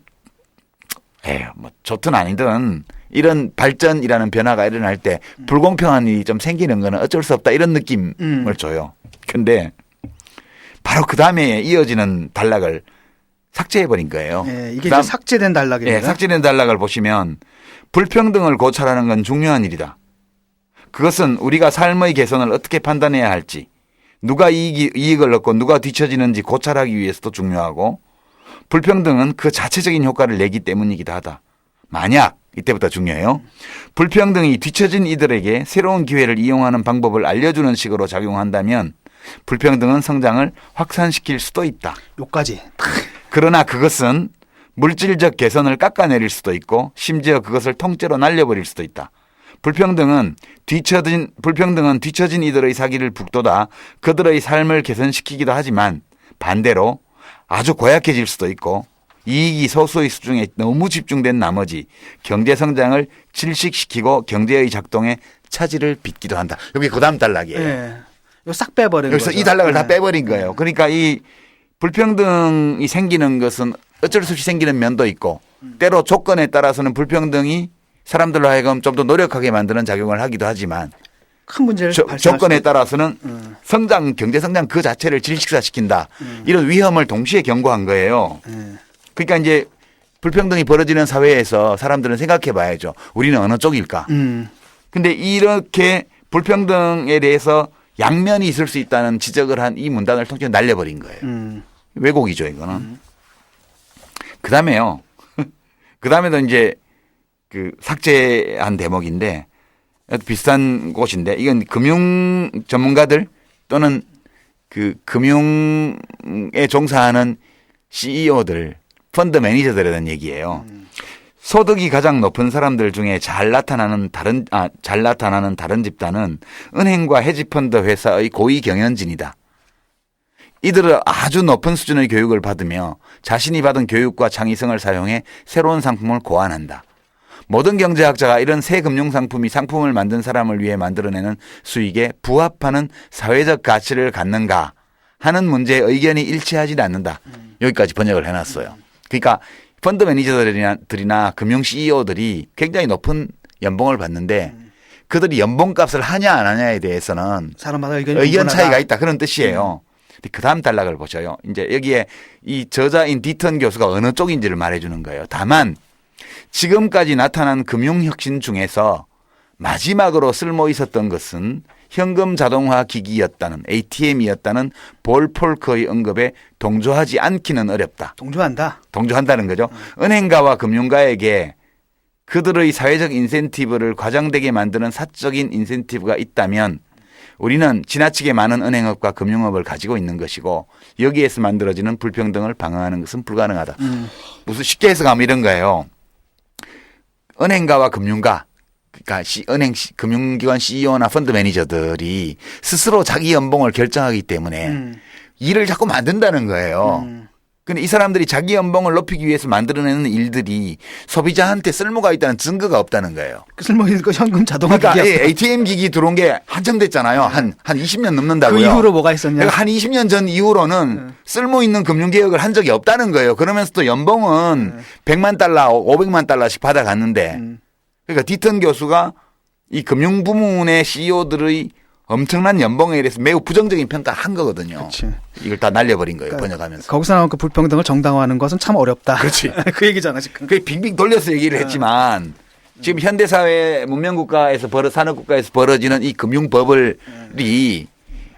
뭐 좋든 아니든 이런 발전이라는 변화가 일어날 때 불공평한 일이 좀 생기는 거는 어쩔 수 없다 이런 느낌을 줘요. 근데 바로 그다음에 이어지는 단락을 삭제해버린 거예요. 예, 이게 이제 삭제된 단락입니다. 예, 삭제된 단락을 보시면 불평등을 고찰하는 건 중요한 일이다. 그것은 우리가 삶의 개선을 어떻게 판단해야 할지 누가 이익을 얻고 누가 뒤처지는지 고찰하기 위해서도 중요하고 불평등은 그 자체적인 효과를 내기 때문이기도 하다. 만약 이때부터 중요해요. 불평등이 뒤처진 이들에게 새로운 기회를 이용하는 방법을 알려주는 식으로 작용한다면 불평등은 성장을 확산시킬 수도 있다. 요까지. 그러나 그것은 물질적 개선을 깎아내릴 수도 있고 심지어 그것을 통째로 날려버릴 수도 있다. 불평등은 뒤처진 이들의 사기를 북돋아 그들의 삶을 개선시키기도 하지만 반대로 아주 고약해질 수도 있고 이익이 소수의 수중에 너무 집중된 나머지 경제 성장을 질식시키고 경제의 작동에 차질을 빚기도 한다. 여기 그 다음 단락이에요. 예. 이거 싹 빼버린 여기서 거죠. 이 단락을 다 예. 빼버린 거예요. 그러니까 이 불평등이 생기는 것은 어쩔 수 없이 생기는 면도 있고 때로 조건에 따라서는 불평등이 사람들로 하여금 좀 더 노력하게 만드는 작용을 하기도 하지만 큰 문제를 조건에 따라서는 경제 성장 그 자체를 질식사시킨다. 이런 위험을 동시에 경고한 거예요. 그러니까 이제 불평등이 벌어지는 사회에서 사람들은 생각해 봐야죠. 우리는 어느 쪽일까? 근데 이렇게 불평등에 대해서 양면이 있을 수 있다는 지적을 한 이 문단을 통째로 날려버린 거예요. 왜곡이죠, 이거는. 그 다음에요. 그 다음에도 이제 그 삭제한 대목인데 비슷한 곳인데 이건 금융 전문가들 또는 그 금융에 종사하는 CEO들, 펀드 매니저들에 대한 얘기예요. 소득이 가장 높은 사람들 중에 잘 나타나는 다른 집단은 은행과 헤지펀드 회사의 고위 경연진이다. 이들은 아주 높은 수준의 교육을 받으며 자신이 받은 교육과 창의성을 사용해 새로운 상품을 고안한다. 모든 경제학자가 이런 새 금융상품이 상품을 만든 사람을 위해 만들어내는 수익에 부합하는 사회적 가치를 갖는가 하는 문제에 의견이 일치하지 않는다. 여기까지 번역을 해놨어요. 그러니까 펀드 매니저들이나 금융 CEO들이 굉장히 높은 연봉을 받는데 그들이 연봉값을 하냐 안 하냐에 대해서는 사람마다 의견 차이가 있다. 그런 뜻이에요. 그 다음 단락을 보셔요. 이제 여기에 이 저자인 디턴 교수가 어느 쪽인지를 말해주는 거예요. 다만 지금까지 나타난 금융혁신 중에서 마지막으로 쓸모 있었던 것은 현금 자동화 기기였다는 ATM이었다는 볼 폴크의 언급에 동조하지 않기는 어렵다. 동조한다는 거죠. 은행가와 금융가에게 그들의 사회적 인센티브를 과장되게 만드는 사적인 인센티브가 있다면 우리는 지나치게 많은 은행업과 금융업을 가지고 있는 것이고 여기에서 만들어지는 불평등을 방어하는 것은 불가능하다. 무슨 쉽게 해석하면 이런 거예요. 은행가와 금융가 그러니까 은행 금융기관 CEO나 펀드 매니저들이 스스로 자기 연봉을 결정하기 때문에 일을 자꾸 만든다는 거예요. 근데 이 사람들이 자기 연봉을 높이기 위해서 만들어내는 일들이 소비자한테 쓸모가 있다는 증거가 없다는 거예요. 그 쓸모 있는 거 현금 자동화 그러니까 기기. ATM 기기 들어온 게 한정됐잖아요. 한 20년 넘는다고요. 그 이후로 뭐가 있었냐? 그러니까 한 20년 전 이후로는 쓸모 있는 금융 개혁을 한 적이 없다는 거예요. 그러면서 또 연봉은 100만 달러, 500만 달러씩 받아갔는데 그러니까 디턴 교수가 이 금융 부문의 CEO들의 엄청난 연봉에 대해서 매우 부정적인 평가를 한 거거든요. 그치. 이걸 다 날려버린 거예요. 번역하면서. 거기서 나온 그 불평등을 정당화하는 것은 참 어렵다. 그렇지. 그 얘기잖아 지금. 그게 빙빙 돌려서 얘기를 했지만 지금 현대사회 문명국가에서 산업국가에서 벌어지는 이 금융버블이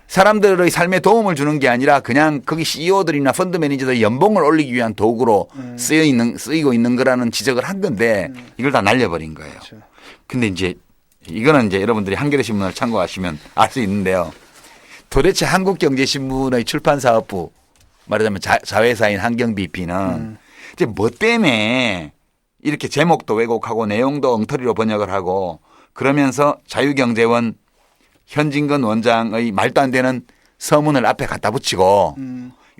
사람들의 삶에 도움을 주는 게 아니라 그냥 거기 CEO들이나 펀드 매니저들의 연봉을 올리기 위한 도구로 쓰이고 있는 거라는 지적을 한 건데 이걸 다 날려버린 거예요. 그렇죠. 근데 이제 이거는 이제 여러분들이 한겨레 신문을 참고하시면 알 수 있는데요. 도대체 한국경제신문의 출판사업부 말하자면 자회사인 한경BP는 이제 뭐 때문에 이렇게 제목도 왜곡하고 내용도 엉터리로 번역을 하고 그러면서 자유경제원 현진건 원장의 말도 안 되는 서문을 앞에 갖다 붙이고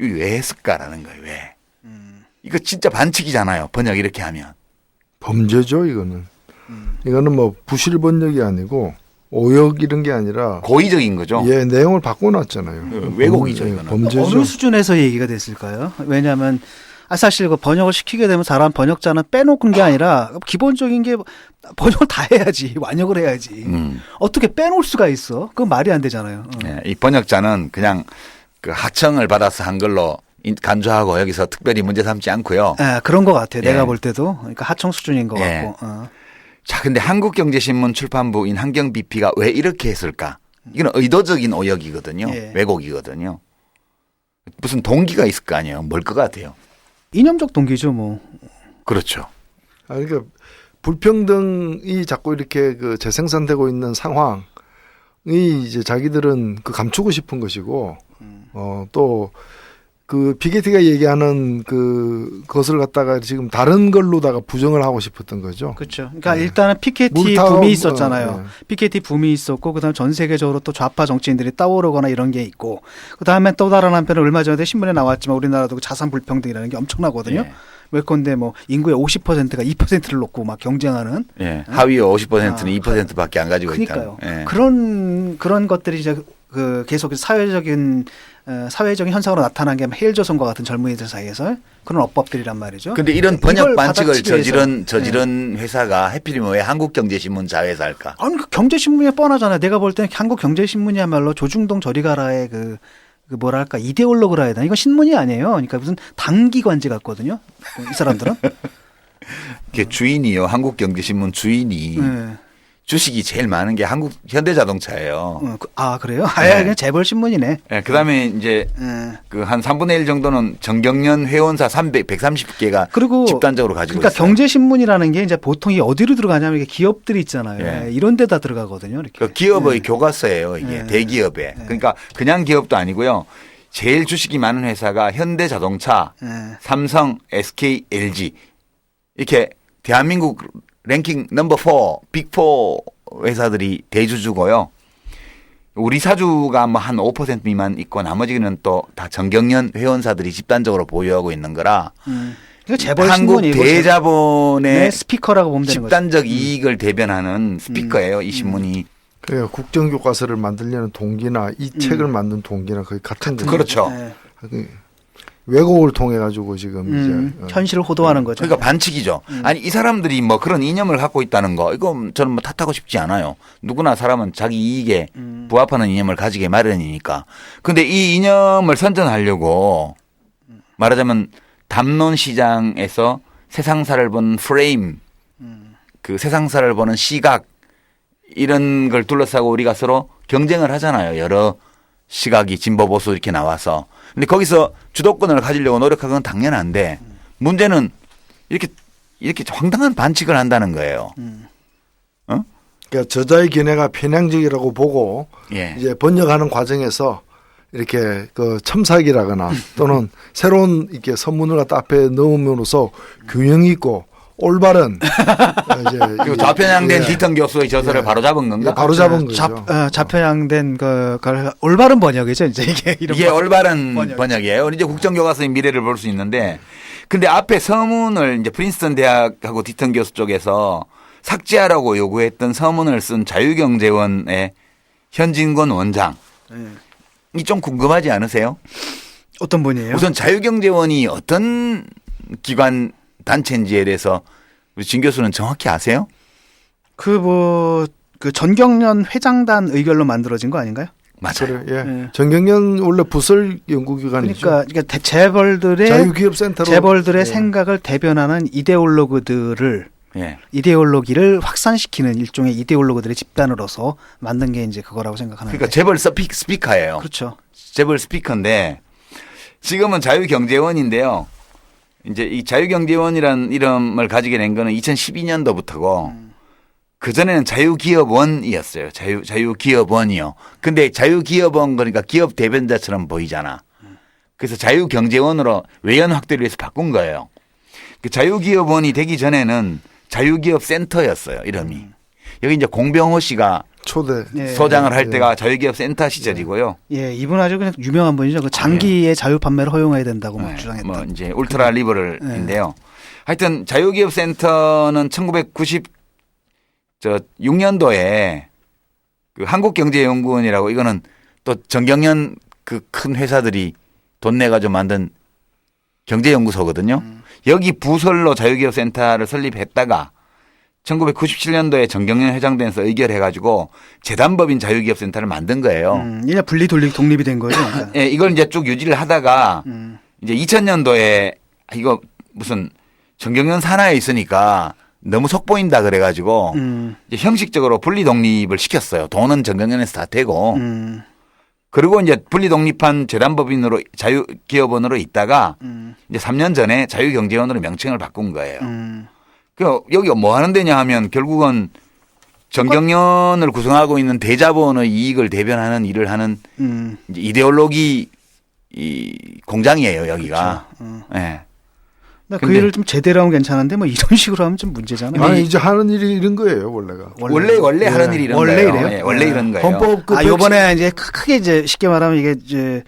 이거 왜 했을까라는 거예요. 왜? 이거 진짜 반칙이잖아요. 번역 이렇게 하면. 범죄죠 이거는. 이거는 뭐 부실 번역이 아니고 오역 이런 게 아니라 고의적인 거죠. 예, 내용을 바꿔놨잖아요. 왜곡이죠, 이거는. 범죄죠. 어느 수준에서 얘기가 됐을까요? 왜냐하면 사실 그 번역을 시키게 되면 사람 번역자는 빼놓은 게 아니라 기본적인 게 번역을 다 해야지 완역을 해야지 어떻게 빼놓을 수가 있어? 그건 말이 안 되잖아요. 네, 이 번역자는 그냥 그 하청을 받아서 한글로 간주하고 여기서 특별히 문제 삼지 않고요. 네, 그런 것 같아요. 예. 내가 볼 때도 그러니까 하청 수준인 것 예. 같고. 자, 근데 한국경제신문 출판부인 한경BP가 왜 이렇게 했을까? 이건 의도적인 오역이거든요. 예. 왜곡이거든요. 무슨 동기가 있을 거 아니에요. 뭘 것 같아요. 이념적 동기죠, 뭐. 그렇죠. 그러니까 불평등이 자꾸 이렇게 그 재생산되고 있는 상황이 이제 자기들은 그 감추고 싶은 것이고, 또 그 피게티가 얘기하는 그것을 갖다가 지금 다른 걸로다가 부정을 하고 싶었던 거죠. 그렇죠. 그러니까 일단은 피케티 물타워, 붐이 있었잖아요. 네. 피케티 붐이 있었고 그다음 전 세계적으로 또 좌파 정치인들이 떠오르거나 이런 게 있고 그다음에 또 다른 한편은 얼마 전에 신문에 나왔지만 우리나라도 자산 불평등이라는 게 엄청나거든요. 예. 왜건데 뭐 인구의 50%가 2%를 놓고 막 경쟁하는. 예. 하위 50%는 2%밖에 안 가지고 그러니까요. 있다. 예. 그런 것들이 이제 그 계속 사회적인 현상으로 나타난 게 헬조선과 같은 젊은이들 사이에서 그런 어법들이란 말이죠. 근데 이런 번역 이걸 반칙을 받아치기 위해서. 저지른 회사가 하필이면 왜 한국경제신문 자회사일까? 아니 그 경제신문이 뻔하잖아요. 내가 볼 때는 한국경제신문이야말로 조중동 저리가라의 그 뭐랄까 이데올로그라 해야 되나? 이건 신문이 아니에요. 그러니까 무슨 당기관지 같거든요. 이 사람들은. 이게 주인이요. 한국경제신문 주인이 네. 주식이 제일 많은 게 현대자동차예요. 그래요? 네. 그냥 재벌 신문이네. 네, 그다음에 이제 그 한 3분의 1 정도는 정경련 회원사 130개가 그리고 집단적으로 가지고 그러니까 있어요. 경제신문이라는 게 이제 보통 이 어디로 들어가냐면 이게 기업들이 있잖아요. 예. 이런 데다 들어가거든요. 이렇게. 그 기업의 교과서예요. 이게 대기업에. 그러니까 그냥 기업도 아니고요. 제일 주식이 많은 회사가 현대자동차, 삼성, SK, LG 이렇게 대한민국 랭킹 넘버 4, 빅4 회사들이 대주주고요. 우리 사주가 뭐 한 5% 미만 있고 나머지는 또 다 정경련 회원사들이 집단적으로 보유하고 있는 거라 이거 재벌 한국 신문이고 대자본의 스피커라고 보면 되는 거죠. 집단적 이익을 대변하는 스피커예요. 이 신문이. 그러니까 국정교과서를 만들려는 동기나 이 책을 만든 동기나 거의 같은 거죠. 그렇죠. 네. 왜곡을 통해 가지고 지금 이제 현실을 호도하는 거죠. 그러니까 반칙이죠. 아니 이 사람들이 뭐 그런 이념을 갖고 있다는 거 이거 저는 뭐 탓하고 싶지 않아요. 누구나 사람은 자기 이익에 부합하는 이념을 가지게 마련이니까. 근데 이 이념을 선전하려고 말하자면 담론 시장에서 세상사를 보는 프레임, 그 세상사를 보는 시각 이런 걸 둘러싸고 우리가 서로 경쟁을 하잖아요. 여러 시각이 진보 보수 이렇게 나와서. 근데 거기서 주도권을 가지려고 노력하는 건 당연한데 문제는 이렇게 황당한 반칙을 한다는 거예요. 그러니까 저자의 견해가 편향적이라고 보고 예. 이제 번역하는 과정에서 이렇게 그 첨삭이라거나 또는 새로운 이렇게 선문을 갖다 앞에 넣음으로써 균형 있고 올바른 이제 그리고 좌편향된 예. 디턴 교수의 저서를 예. 바로 잡은 건가? 예, 바로 잡은 거죠. 좌편향된 걸 올바른 번역이죠. 이제 이게 이런 이게 올바른 번역이죠. 번역이에요. 이제 국정교과서의 미래를 볼 수 있는데, 근데 앞에 서문을 이제 프린스턴 대학하고 디턴 교수 쪽에서 삭제하라고 요구했던 서문을 쓴 자유경제원의 현진권 원장. 이 좀 궁금하지 않으세요? 어떤 분이에요? 우선 자유경제원이 어떤 기관 단체인지에 대해서 우리 진 교수는 정확히 아세요? 그 전경련 회장단 의결로 만들어진 거 아닌가요? 맞아요. 그래, 예. 예. 전경련 원래 부설 연구기관이죠. 그러니까 재벌들의 자유기업센터로 예. 생각을 대변하는 이데올로그들을 예. 이데올로기를 확산시키는 일종의 이데올로그들의 집단으로서 만든 게 이제 그거라고 생각하는데. 그러니까 재벌 스피커예요. 그렇죠. 재벌 스피커인데 지금은 자유경제원인데요. 이제 이 자유경제원이라는 이름을 가지게 된 거는 2012년도부터고 그전에는 자유기업원이었어요. 자유기업원이요. 근데 자유기업원 그러니까 기업 대변자처럼 보이잖아. 그래서 자유경제원으로 외연 확대를 위해서 바꾼 거예요. 그 자유기업원이 되기 전에는 자유기업센터였어요. 이름이. 여기 이제 공병호 씨가 초대 소장을 할 때가 자유기업센터 시절이고요. 예, 이분 아주 그냥 유명한 분이죠. 그 장기의 자유 판매를 허용해야 된다고 막 주장했던. 뭐 이제 울트라 리버럴인데요. 하여튼 자유기업센터는 1996년도에 그 한국경제연구원이라고 이거는 또 정경련 그 큰 회사들이 돈 내가지고 만든 경제연구소거든요. 여기 부설로 자유기업센터를 설립했다가 1997년도에 정경련 회장단에서 의결해가지고 재단법인 자유기업센터를 만든 거예요. 이게 분리 독립이 된 거죠. 그러니까. 예, 이걸 이제 쭉 유지를 하다가 이제 2000년도에 이거 무슨 정경련 산하에 있으니까 너무 속보인다 그래가지고 이제 형식적으로 분리 독립을 시켰어요. 돈은 정경련에서 다 되고. 그리고 이제 분리 독립한 재단법인으로 자유기업원으로 있다가 이제 3년 전에 자유경제원으로 명칭을 바꾼 거예요. 그 여기가 뭐 하는 데냐 하면 결국은 정경련을 구성하고 있는 대자본의 이익을 대변하는 일을 하는 이제 이데올로기 이 공장이에요 여기가. 예. 그 일을 좀 제대로 하면 괜찮은데 뭐 이런 식으로 하면 좀 문제잖아요. 아니 이제 하는 일이 이런 거예요 원래가. 원래 하는 일이 이런 원래 거예요. 이래요? 예, 원래 이런 거예요. 헌법 그 요번에 이제 크게 이제 쉽게 말하면 이게 이제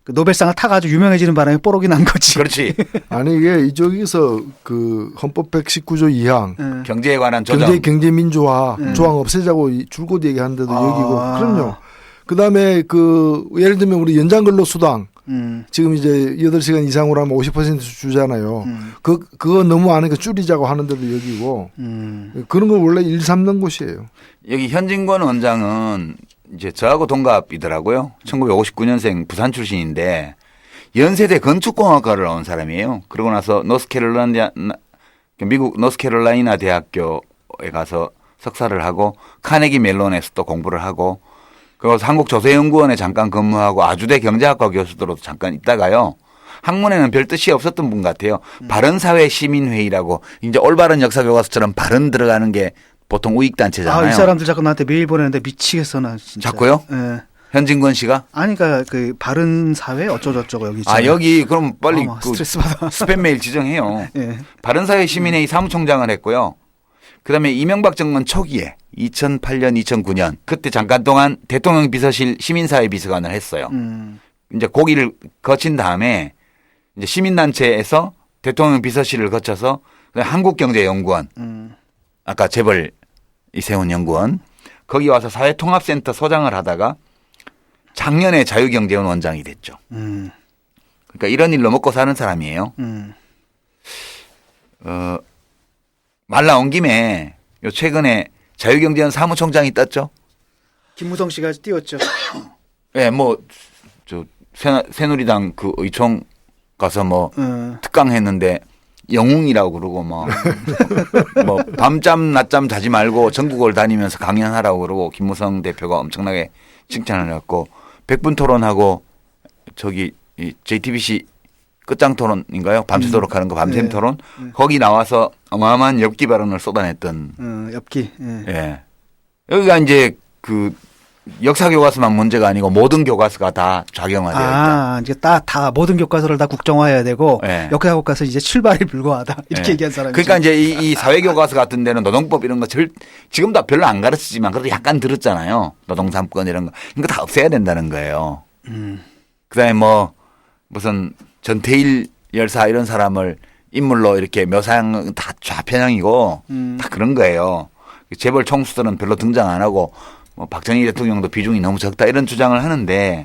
그 노벨상을 타가지고 유명해지는 바람에 뽀록이 난 거지. 그렇지. 아니 이게 이쪽에서 그 헌법 119조 2항 경제에 관한 조정. 경제민주화 조항 없애자고 줄곧 얘기하는데도 여기고 그럼요. 그다음에 그 예를 들면 우리 연장근로수당 지금 이제 8시간 이상으로 하면 50% 주잖아요. 그거 너무 안 하니까 줄이자고 하는데도 여기고 그런 거 원래 일 삼는 곳이에요. 여기 현진권 원장은 이제 저하고 동갑이더라고요. 1959년생 부산 출신인데 연세대 건축공학과를 나온 사람이에요. 그러고 나서 미국 노스캐롤라이나 대학교에 가서 석사를 하고 카네기 멜론에서 또 공부를 하고 그리고 한국조세연구원에 잠깐 근무하고 아주대 경제학과 교수로도 잠깐 있다가요. 학문에는 별 뜻이 없었던 분 같아요. 바른사회 시민회의라고 이제 올바른 역사교과서처럼 바른 들어가는 게 보통 우익단체잖아요. 이 사람들 자꾸 나한테 메일 보내는데 미치겠어 나 진짜. 자꾸요? 예. 현진권 씨가? 아니 그러니까 그 바른사회 어쩌고저쩌고 여기 있잖아요. 여기 그럼 빨리 그 스트레스 받아. 스팸 메일 지정해요. 예. 바른사회 시민회의 사무총장을 했고요. 그다음에 이명박 정권 초기에 2008년, 2009년 그때 잠깐 동안 대통령 비서실 시민사회 비서관을 했어요. 이제 고기를 거친 다음에 이제 시민단체에서 대통령 비서실을 거쳐서 한국경제연구원, 아까 재벌이 세운 연구원 거기 와서 사회통합센터 소장을 하다가 작년에 자유경제원 원장이 됐죠. 그러니까 이런 일로 먹고 사는 사람이에요. 말 나온 김에 요 최근에 자유경제원 사무총장이 떴죠. 김무성 씨가 띄웠죠. 예, 뭐 저 새누리당 그 의총 가서 뭐 특강했는데 영웅이라고 그러고 뭐 밤잠 낮잠 자지 말고 전국을 다니면서 강연하라고 그러고 김무성 대표가 엄청나게 칭찬을 했고 100분 토론하고 저기 이 JTBC 끝장 토론인가요? 밤새도록 하는 거 밤샘 네. 토론 거기 나와서 어마어마한 엽기 발언을 쏟아냈던 엽기. 예. 여기가 이제 그 역사 교과서만 문제가 아니고 모든 교과서가 다 작용화되어 있다. 이제 다 모든 교과서를 다 국정화해야 되고 네. 역사 교과서 이제 출발이 불가하다 이렇게 네. 얘기한 사람이. 그러니까 이제 이 사회 교과서 같은 데는 노동법 이런 거 지금도 별로 안 가르치지만 그래도 약간 들었잖아요. 노동 3권 이런 거. 이거 다 없애야 된다는 거예요. 그다음에 뭐 무슨 전태일 열사 이런 사람을 인물로 이렇게 묘사한 다 좌편향이고 다 그런 거예요. 재벌 총수들은 별로 등장 안 하고 뭐 박정희 대통령도 비중이 너무 적다 이런 주장을 하는데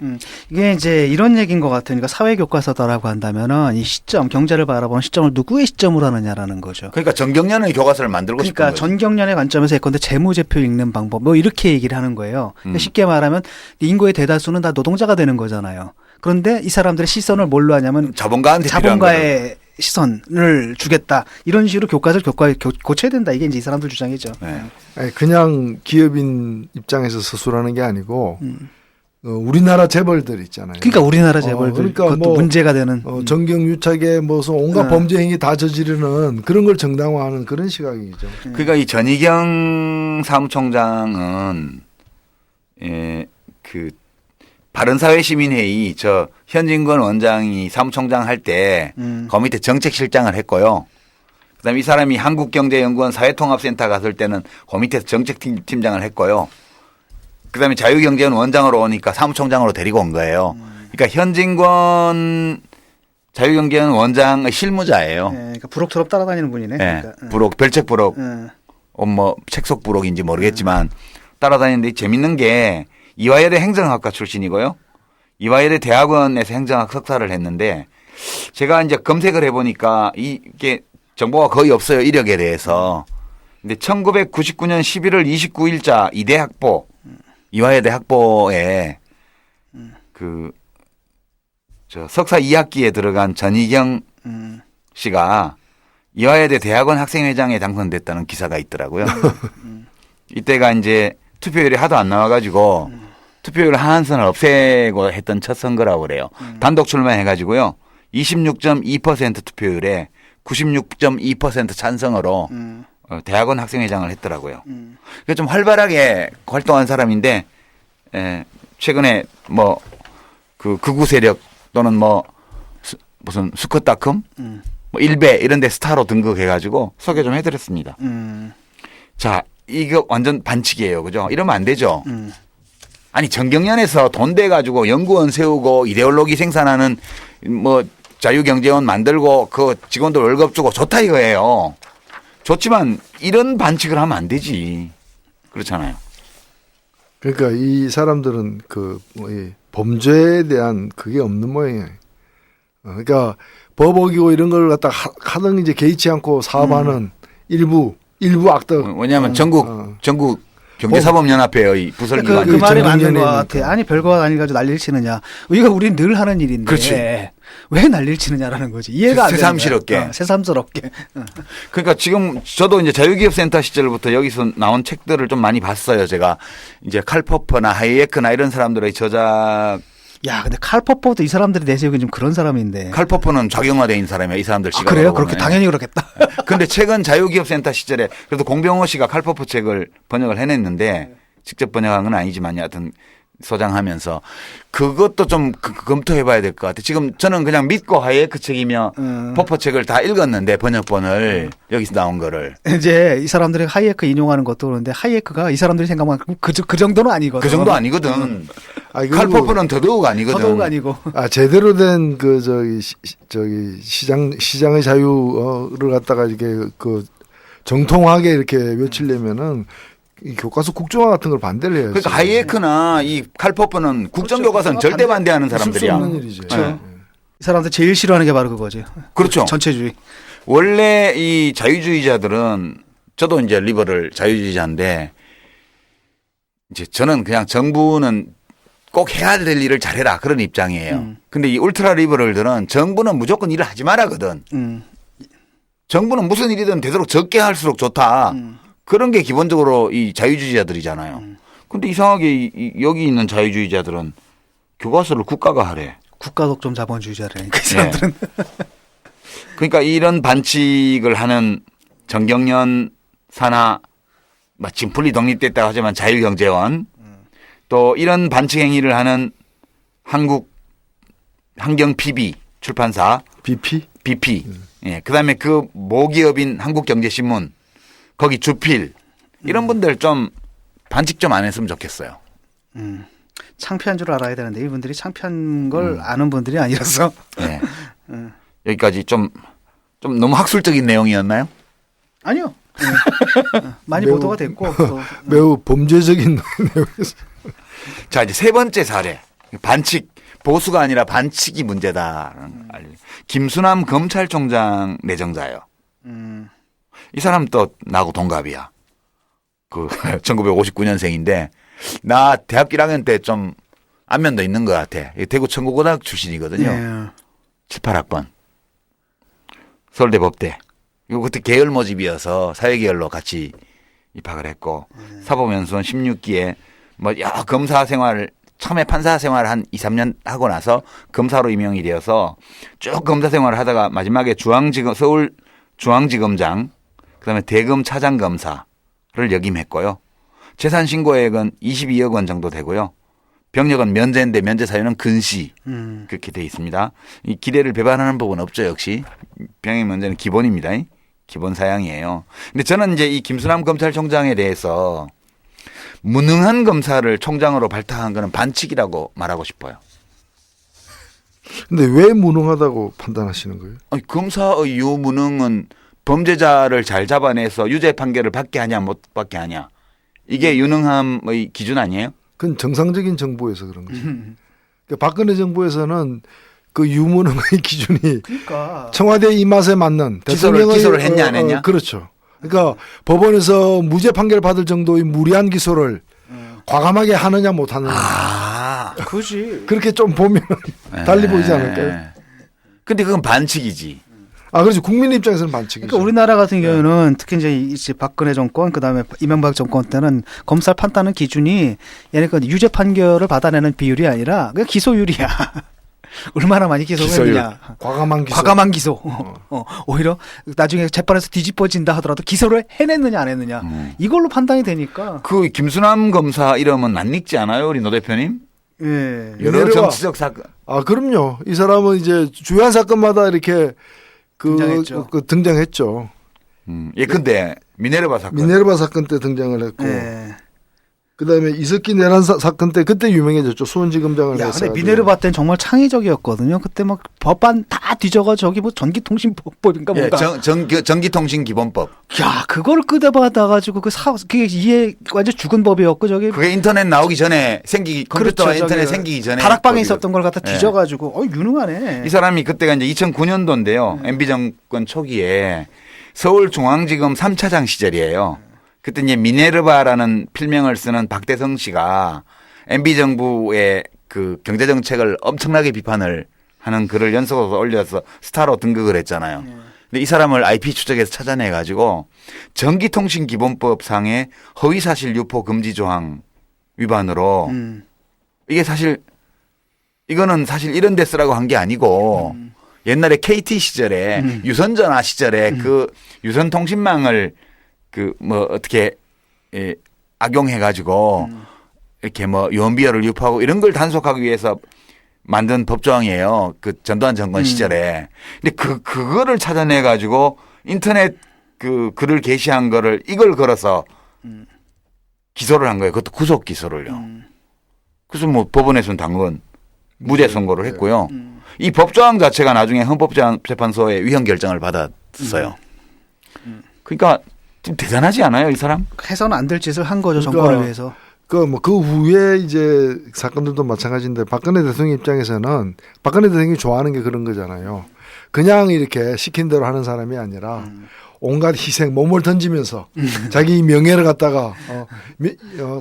이게 이제 이런 얘기인 것 같으니까 사회 교과서다라고 한다면은 이 시점 경제를 바라보는 시점을 누구의 시점으로 하느냐라는 거죠. 그러니까 전경련의 교과서를 만들고 싶은 그러니까 거죠. 전경련의 관점에서 예컨대 재무제표 읽는 방법 뭐 이렇게 얘기를 하는 거예요. 그러니까 쉽게 말하면 인구의 대다수는 다 노동자가 되는 거잖아요. 그런데 이 사람들의 시선을 뭘로 하냐면 자본가한테 자본가의 시선을 주겠다. 이런 식으로 교과서를 고쳐야 된다. 이게 이제 이 사람들 주장이죠. 네. 아니, 그냥 기업인 입장에서 서술하는 게 아니고 우리나라 재벌들 있잖아요. 그러니까 우리나라 재벌들 그러니까 그것도 뭐, 문제가 되는 정경유착에 무슨 온갖 범죄 행위 다 저지르는 그런 걸 정당화하는 그런 시각이죠. 그러니까 이 전희경 사무총장은 그 바른사회시민회의 저 현진건 원장이 사무총장 할 때 그 밑에 정책실장을 했고요. 그다음에 이 사람이 한국경제연구원 사회통합센터 갔을 때는 그 밑에서 정책팀장을 했고요. 그다음에 자유경제원 원장으로 오니까 사무총장으로 데리고 온 거예요. 그러니까 현진건 자유경제원 원장의 실무자예요. 네, 그러니까 부록토록 따라다니는 분이네. 네. 그러니까. 부록, 별책부록, 뭐 책속 부록인지 모르겠지만 따라다니는데 재밌는 게 이화여대 행정학과 출신이고요. 이화여대 대학원에서 행정학 석사를 했는데 제가 이제 검색을 해보니까 이게 정보가 거의 없어요. 이력에 대해서. 근데 1999년 11월 29일자 이대 학보, 이화여대 학보에 저 석사 2학기에 들어간 전희경 씨가 이화여대 대학원 학생회장에 당선됐다는 기사가 있더라고요. 이때가 이제 투표율이 하도 안 나와가지고 투표율 하한선을 없애고 했던 첫 선거라고 그래요. 단독 출마해가지고요. 26.2% 투표율에 96.2% 찬성으로 대학원 학생회장을 했더라고요. 그러니까 좀 활발하게 활동한 사람인데 최근에 뭐 그 극우 세력 또는 뭐 무슨 수컷닷컴 뭐 일베 이런 데 스타로 등극해가지고 소개 좀 해드렸습니다. 자, 이거 완전 반칙이에요. 그죠? 이러면 안 되죠. 아니, 전경련에서 돈 대가지고 연구원 세우고 이데올로기 생산하는 뭐 자유경제원 만들고 그 직원들 월급 주고 좋다 이거예요. 좋지만 이런 반칙을 하면 안 되지. 그렇잖아요. 그러니까 이 사람들은 이 범죄에 대한 그게 없는 모양이에요. 그러니까 법 어기고 이런 걸 갖다 하등 이제 개의치 않고 사업하는 일부 악덕. 왜냐하면 전국 경제사법연합회의 부설기관. 그 말이 맞는 것 같아. 아니 별거 아니가지고 난리를 치느냐. 이거 우리는 늘 하는 일인데. 그렇지. 왜 난리를 치느냐라는 거지. 이해가 안 돼. 새삼스럽게. 새삼스럽게. 그러니까 지금 저도 이제 자유기업센터 시절부터 여기서 나온 책들을 좀 많이 봤어요. 제가 이제 칼퍼퍼나 하이에크나 이런 사람들의 저작. 야, 근데 칼퍼퍼도 이 사람들이 내세우기 좀 그런 사람인데. 칼퍼퍼는 작용화된 사람이야. 이 사람들 시각. 그래요? 그렇게 당연히 그렇겠다. 근데 최근 자유기업센터 시절에 그래도 공병호 씨가 칼퍼퍼 책을 번역을 해냈는데 직접 번역한 건 아니지만 여하튼 소장하면서 그것도 좀 검토해봐야 될 것 같아요. 지금 저는 그냥 믿고 하이에크 책이며 퍼퍼 책을 다 읽었는데 번역본을 여기서 나온 거를 이제 이 사람들이 하이에크 인용하는 것도 그런데 하이에크가 이 사람들이 생각만 그 정도는 아니거든. 그 정도 아니거든. 칼퍼퍼는 더더욱 아니거든. 더더욱 아니고. 제대로 된 시장의 자유를 갖다가 이렇게 정통하게 이렇게 외치려면은 이 교과서 국정화 같은 걸 반대를 해야지. 그러니까 하이에크나 이 칼퍼퍼는 국정교과서는 절대 반대하는 사람들이야. 있을 수 없는 일이죠. 그렇죠. 이 사람들 제일 싫어하는 게 바로 그거지. 그렇죠. 전체주의. 원래 이 자유주의자들은 저도 이제 리버럴 자유주의자인데 이제 저는 그냥 정부는 꼭 해야 될 일을 잘해라 그런 입장이에요. 근데 이 울트라 리버럴들은 정부는 무조건 일을 하지 말아거든. 정부는 무슨 일이든 되도록 적게 할수록 좋다. 그런 게 기본적으로 이 자유주의자들이잖아요. 근데 이상하게 여기 있는 자유주의자들은 교과서를 국가가 하래. 국가 독점 자본주의자라니까 이 사람들은. 네. 그러니까 이런 반칙을 하는 정경련 산하 지금 분리 독립됐다고 하지만 자유경제원 또 이런 반칙 행위를 하는 한국 환경 PB 출판사 BP 예, 그다음에 그 모기업인 한국경제신문 거기 주필 이런 분들 좀 반칙 좀 안 했으면 좋겠어요. 창피한 줄 알아야 되는데 이분들이 창피한 걸 아는 분들이 아니라서. 네. 여기까지 좀 너무 학술적인 내용이었나요? 아니요. 많이 보도가 됐고 또. 매우 범죄적인 내용이었어요. 자, 이제 세 번째 사례. 반칙, 보수가 아니라 반칙이 문제다. 김수남 검찰총장 내정자예요. 이 사람 또 나하고 동갑이야. 그 1959년생인데 나 대학교 1학년 때 좀 안면도 있는 것 같아. 대구 청구고등학교 출신이거든요. 예. 7, 8학번. 서울대 법대. 이거 그때 계열 모집이어서 사회계열로 같이 입학을 했고 사법연수원 16기에 뭐 여러 검사 생활 처음에 판사 생활 한 2, 3년 하고 나서 검사로 임용이 되어서 쭉 검사 생활을 하다가 마지막에 서울 중앙지검장 그다음에 대검 차장검사를 역임했고요. 재산 신고액은 22억 원 정도 되고요. 병력은 면제인데 면제 사유는 근시 그렇게 돼 있습니다. 이 기대를 배반하는 법은 없죠. 역시 병역 면제는 기본입니다. 기본 사양이에요. 근데 저는 이제 이 김수남 검찰총장에 대해서 무능한 검사를 총장으로 발탁한 거는 반칙이라고 말하고 싶어요. 근데 왜 무능하다고 판단하시는 거예요? 아니, 검사의 유무능은 범죄자를 잘 잡아내서 유죄 판결을 받게 하냐 못 받게 하냐. 이게 유능함의 기준 아니에요? 그건 정상적인 정부에서 그런 거죠. 그러니까 박근혜 정부에서는 그 유무능의 기준이 그러니까. 청와대 입맛에 맞는 기소를 했냐 안 했냐? 그렇죠. 그러니까 법원에서 무죄 판결 받을 정도의 무리한 기소를 과감하게 하느냐 못 하느냐. 그지. 그렇게 좀 보면 달리 보이지 않을까요? 근데 그건 반칙이지. 그렇죠. 국민 입장에서는 반칙이죠. 그러니까 우리나라 같은 경우는 특히 이제 박근혜 정권 그다음에 이명박 정권 때는 검사를 판단하는 기준이 얘네가 유죄 판결을 받아내는 비율이 아니라 그냥 기소율이야. 얼마나 많이 기소했느냐. 과감한 기소. 오히려 나중에 재판에서 뒤집어진다 하더라도 기소를 해냈느냐 안 했느냐. 이걸로 판단이 되니까. 그 김수남 검사 이름은 안 읽지 않아요? 우리 노 대표님? 예. 여러 정치적 사건. 그럼요. 이 사람은 이제 주요한 사건마다 이렇게 등장했죠. 근데 미네르바 사건 때 등장을 했고. 예. 그다음에 이석기 내란 사건 때 그때 유명해졌죠. 수원지검장을 했어요. 근데 미네르바 때는 정말 창의적이었거든요. 그때 막 법안 다 뒤져가 저기 뭐 전기통신법인가 뭔가. 전기통신기본법. 야, 그걸 끄집어다 가지고 그게 이해 완전 죽은 법이었고 저기. 그게 인터넷 나오기 전에 컴퓨터와 그렇죠, 인터넷 생기기 전에. 다락방에 있었던 걸 갖다 뒤져가지고 유능하네. 이 사람이 그때가 이제 2009년도인데요. MB 정권 초기에 서울중앙지검 3차장 시절이에요. 그때 이제 미네르바라는 필명을 쓰는 박대성 씨가 MB 정부의 그 경제 정책을 엄청나게 비판을 하는 글을 연속으로 올려서 스타로 등극을 했잖아요. 근데 이 사람을 IP 추적에서 찾아내 가지고 전기통신기본법상의 허위사실 유포 금지 조항 위반으로 이게 이거는 사실 이런 데 쓰라고 한 게 아니고 옛날에 KT 시절에 유선전화 시절에 그 유선통신망을 어떻게 악용해가지고 이렇게 유언비어를 유포하고 이런 걸 단속하기 위해서 만든 법조항이에요. 그 전두환 정권 시절에. 근데 그거를 찾아내가지고 인터넷 글을 게시한 거를 이걸 걸어서 기소를 한 거예요. 그것도 구속 기소를요. 그래서 법원에서는 당근 무죄 선고를 했고요. 이 법조항 자체가 나중에 헌법재판소의 위헌 결정을 받았어요. 그러니까 좀 대단하지 않아요, 이 사람? 해서는 안 될 짓을 한 거죠, 정권을 위해서. 그 후에 이제 사건들도 마찬가지인데 박근혜 대통령 입장에서는 박근혜 대통령이 좋아하는 게 그런 거잖아요. 그냥 이렇게 시킨 대로 하는 사람이 아니라 온갖 희생, 몸을 던지면서 자기 명예를 갖다가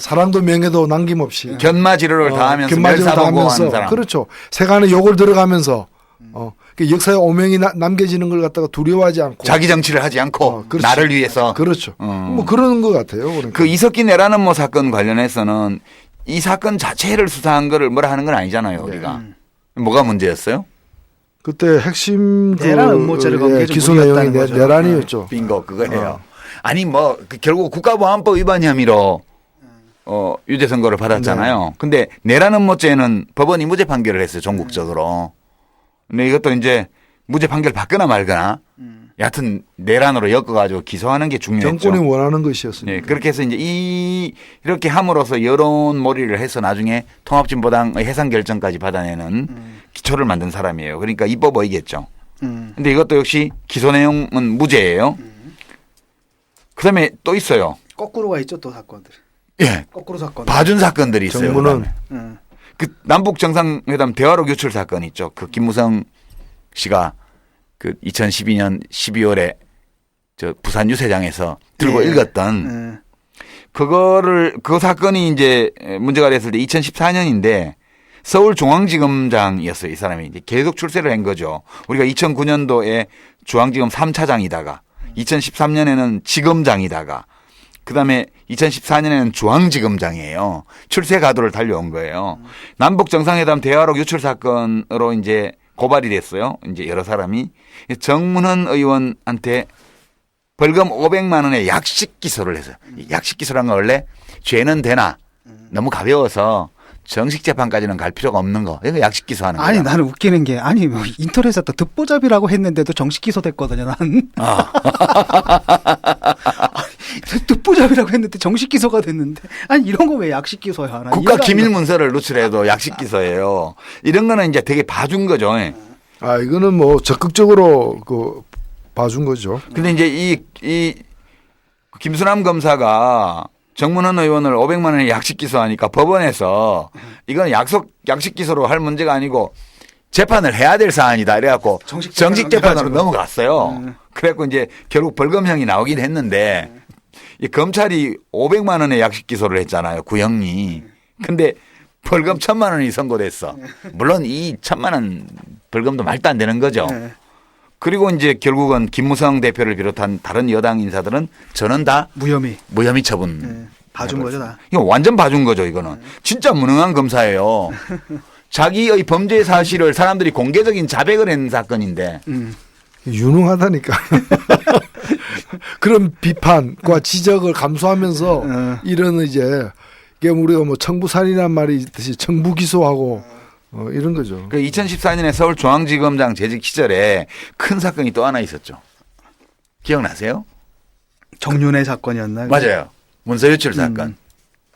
사랑도 명예도 남김없이 견마지로를 다하면서 멸사보고하는 사람. 그렇죠. 세간의 욕을 들어가면서 그 역사의 오명이 남겨지는 걸 갖다가 두려워하지 않고 자기 정치를 하지 않고 나를 위해서. 그렇죠. 뭐 그런 것 같아요. 그러니까. 그 이석기 내라는 사건 관련해서는 이 사건 자체를 수사한 거를 뭐라 하는 건 아니잖아요. 우리가. 뭐가 문제였어요? 그때 핵심 내란 음모죄를 기소 내용이 내란이었죠. 빙고 그거예요. 아니 결국 국가보안법 위반 혐의로 유죄 선고를 받았잖아요. 근데 내라는 모죄는 법원이 무죄 판결을 했어요. 전국적으로. 근데 이것도 이제 무죄 판결 받거나 말거나 여하튼 내란으로 엮어가지고 기소하는 게 중요했죠. 정권이 원하는 것이었습니다. 네, 그렇게 해서 이제 이렇게 함으로써 여론몰이를 해서 나중에 통합진보당의 해산 결정까지 받아내는 기초를 만든 사람이에요. 그러니까 입법 의겠죠. 근데 이것도 역시 기소 내용은 무죄예요. 그다음에 또 있어요. 거꾸로가 있죠 또 사건들. 예, 거꾸로 사건. 봐준 사건들이 있어요. 정부는 그다음에. 그 남북 정상회담 대화록 유출 사건 있죠. 그 김무성 씨가 그 2012년 12월에 저 부산 유세장에서 들고 읽었던 그 사건이 이제 문제가 됐을 때 2014년인데 서울중앙지검장이었어요. 이 사람이 이제 계속 출세를 한 거죠. 우리가 2009년도에 중앙지검 3차장이다가 2013년에는 지검장이다가 그다음에 2014년에는 중앙지검장이에요. 출세 가도를 달려온 거예요. 남북 정상회담 대화록 유출 사건으로 이제 고발이 됐어요. 이제 여러 사람이 정문헌 의원한테 벌금 500만 원의 약식 기소를 했어요. 약식 기소란 건 원래 죄는 되나 너무 가벼워서 정식 재판까지는 갈 필요가 없는 거. 이거 약식 기소하는 거예요. 아니 나는 웃기는 게 아니 뭐 인터넷에 또 듣보잡이라고 했는데도 정식 기소됐거든요. 난. 아니, 듣보잡이라고 했는데 정식 기소가 됐는데 아니 이런 거 왜 약식 기소야? 난 국가 이해가 안 기밀 가. 문서를 누출해도 약식 기소예요. 이런 거는 이제 되게 봐준 거죠. 아 이거는 뭐 적극적으로 그 봐준 거죠. 근데 이제 이 김수남 검사가 정문헌 의원을 500만 원에 약식 기소하니까 법원에서 이건 약식 기소로 할 문제가 아니고 재판을 해야 될 사안이다. 이래갖고 정식 재판으로 넘어갔어요. 그래갖고 이제 결국 벌금형이 나오긴 했는데 이 검찰이 500만 원의 약식 기소를 했잖아요. 구형이. 근데 벌금 1,000만 원이 선고됐어. 물론 이 1,000만 원 벌금도 말도 안 되는 거죠. 그리고 이제 결국은 김무성 대표를 비롯한 다른 여당 인사들은 저는 다 무혐의 처분. 봐준 거죠 다. 이거 완전 봐준 거죠 이거는. 진짜 무능한 검사예요. 자기의 범죄 사실을 사람들이 공개적인 자백을 한 사건인데. 유능하다니까. 그런 비판과 지적을 감수하면서 이런 이제 이게 우리가 뭐 청부살인이란 말이 있듯이 청부기소하고 이런 거죠. 그 2014년에 서울중앙지검장 재직 시절에 큰 사건이 또 하나 있었죠. 기억나세요? 정윤회 사건이었나? 맞아요. 문서 유출 사건.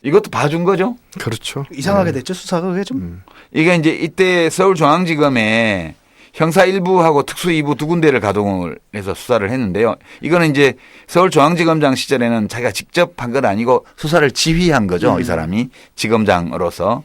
이것도 봐준 거죠. 그렇죠. 이상하게 됐죠 수사가 그게 좀. 이게 이제 이때 서울중앙지검에 형사 1부하고 특수 2부 두 군데를 가동을 해서 수사를 했는데요. 이거는 이제 서울중앙지검장 시절에는 자기가 직접 한 건 아니고 수사를 지휘한 거죠. 이 사람이 지검장으로서.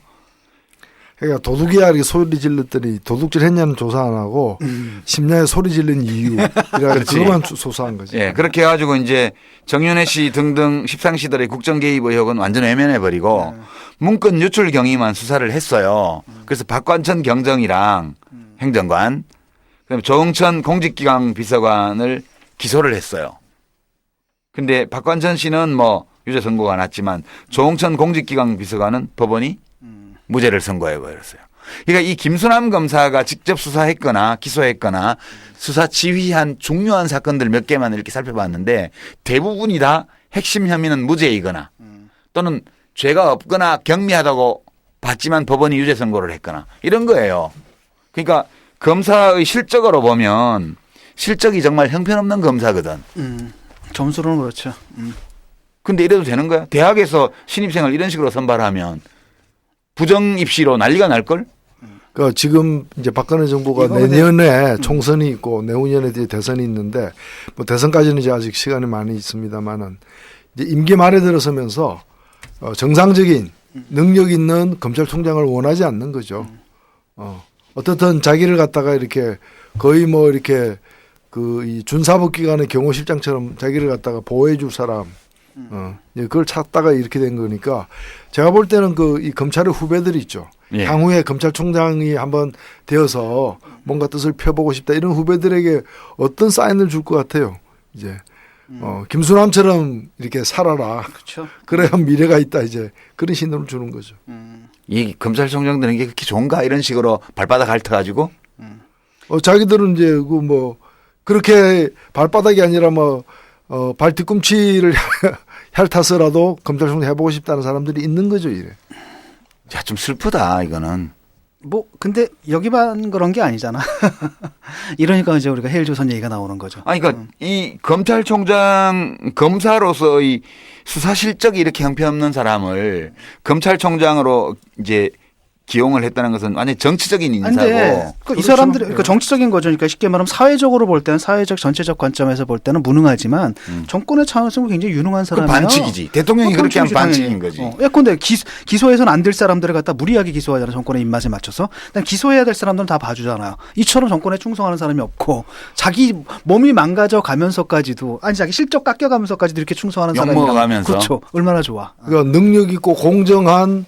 그러니까 도둑이야 이렇게 소리 질렀더니 도둑질 했냐는 조사 안 하고 심야에 소리 지른 이유 그것만 조사한 거지. 예, 그렇게 해가지고 이제 정윤회 씨 등등 십상시들의 국정 개입 의혹은 완전 외면해버리고 문건 유출 경위만 수사를 했어요. 그래서 박관천 경정이랑 행정관, 그다음에 조응천 공직기강 비서관을 기소를 했어요. 근데 박관천 씨는 뭐 유죄 선고가 났지만 조응천 공직기강 비서관은 법원이 무죄를 선고해 버렸어요. 그러니까 이 김수남 검사가 직접 수사했거나 기소했거나 수사 지휘한 중요한 사건들 몇 개만 이렇게 살펴봤는데 대부분이 다 핵심 혐의는 무죄이거나 또는 죄가 없거나 경미하다고 봤지만 법원이 유죄 선고를 했거나 이런 거예요. 그러니까 검사의 실적으로 보면 실적이 정말 형편없는 검사거든. 점수로는 그렇죠. 근데 이래도 되는 거야? 대학에서 신입생을 이런 식으로 선발하면 부정 입시로 난리가 날걸? 그러니까 지금 이제 박근혜 정부가 내년에 총선이 있고 내후년에 대선이 있는데 뭐 대선까지는 이제 아직 시간이 많이 있습니다만은 이제 임기 말에 들어서면서 정상적인 능력 있는 검찰총장을 원하지 않는 거죠. 어떻든 자기를 갖다가 이렇게 거의 뭐 이렇게 그 이 준사법기관의 경호실장처럼 자기를 갖다가 보호해 줄 사람 그걸 찾다가 이렇게 된 거니까 제가 볼 때는 그 이 검찰의 후배들이 있죠. 예. 향후에 검찰총장이 한번 되어서 뭔가 뜻을 펴보고 싶다 이런 후배들에게 어떤 사인을 줄 것 같아요. 이제 김수남처럼 이렇게 살아라. 그렇죠. 그래야 미래가 있다 이제 그런 신호를 주는 거죠. 이 검찰총장 되는 게 그렇게 좋은가 이런 식으로 발바닥 핥아가지고 자기들은 이제 그 뭐 그렇게 발바닥이 아니라 뭐 발 뒤꿈치를 헬타서라도 검찰총장 해보고 싶다는 사람들이 있는 거죠. 이래. 야, 좀 슬프다 이거는. 뭐 근데 여기만 그런 게 아니잖아. 이러니까 이제 우리가 헬조선 얘기가 나오는 거죠. 아니 그러니까 이 검찰총장 검사로서 이 수사 실적이 이렇게 형편없는 사람을 검찰총장으로 이제 기용을 했다는 것은 완전히 정치적인 인사고. 이 사람들이 그 정치적인 거죠. 그러니까 쉽게 말하면 사회적으로 볼 때는 사회적 전체적 관점에서 볼 때는 무능하지만 정권의 차원에서 굉장히 유능한 그 사람이에요. 반칙이지. 대통령이 그렇게 하면 반칙인 거지. 예컨대 기소해서는 안 될 사람들을 갖다 무리하게 기소하잖아요. 정권의 입맛에 맞춰서. 기소해야 될 사람들은 다 봐주잖아요. 이처럼 정권에 충성하는 사람이 없고 자기 몸이 망가져 가면서까지도 아니 자기 실적 깎여가면서까지도 이렇게 충성하는 사람이 욕먹어가면서. 그렇죠. 얼마나 좋아. 그러니까 능력 있고 공정한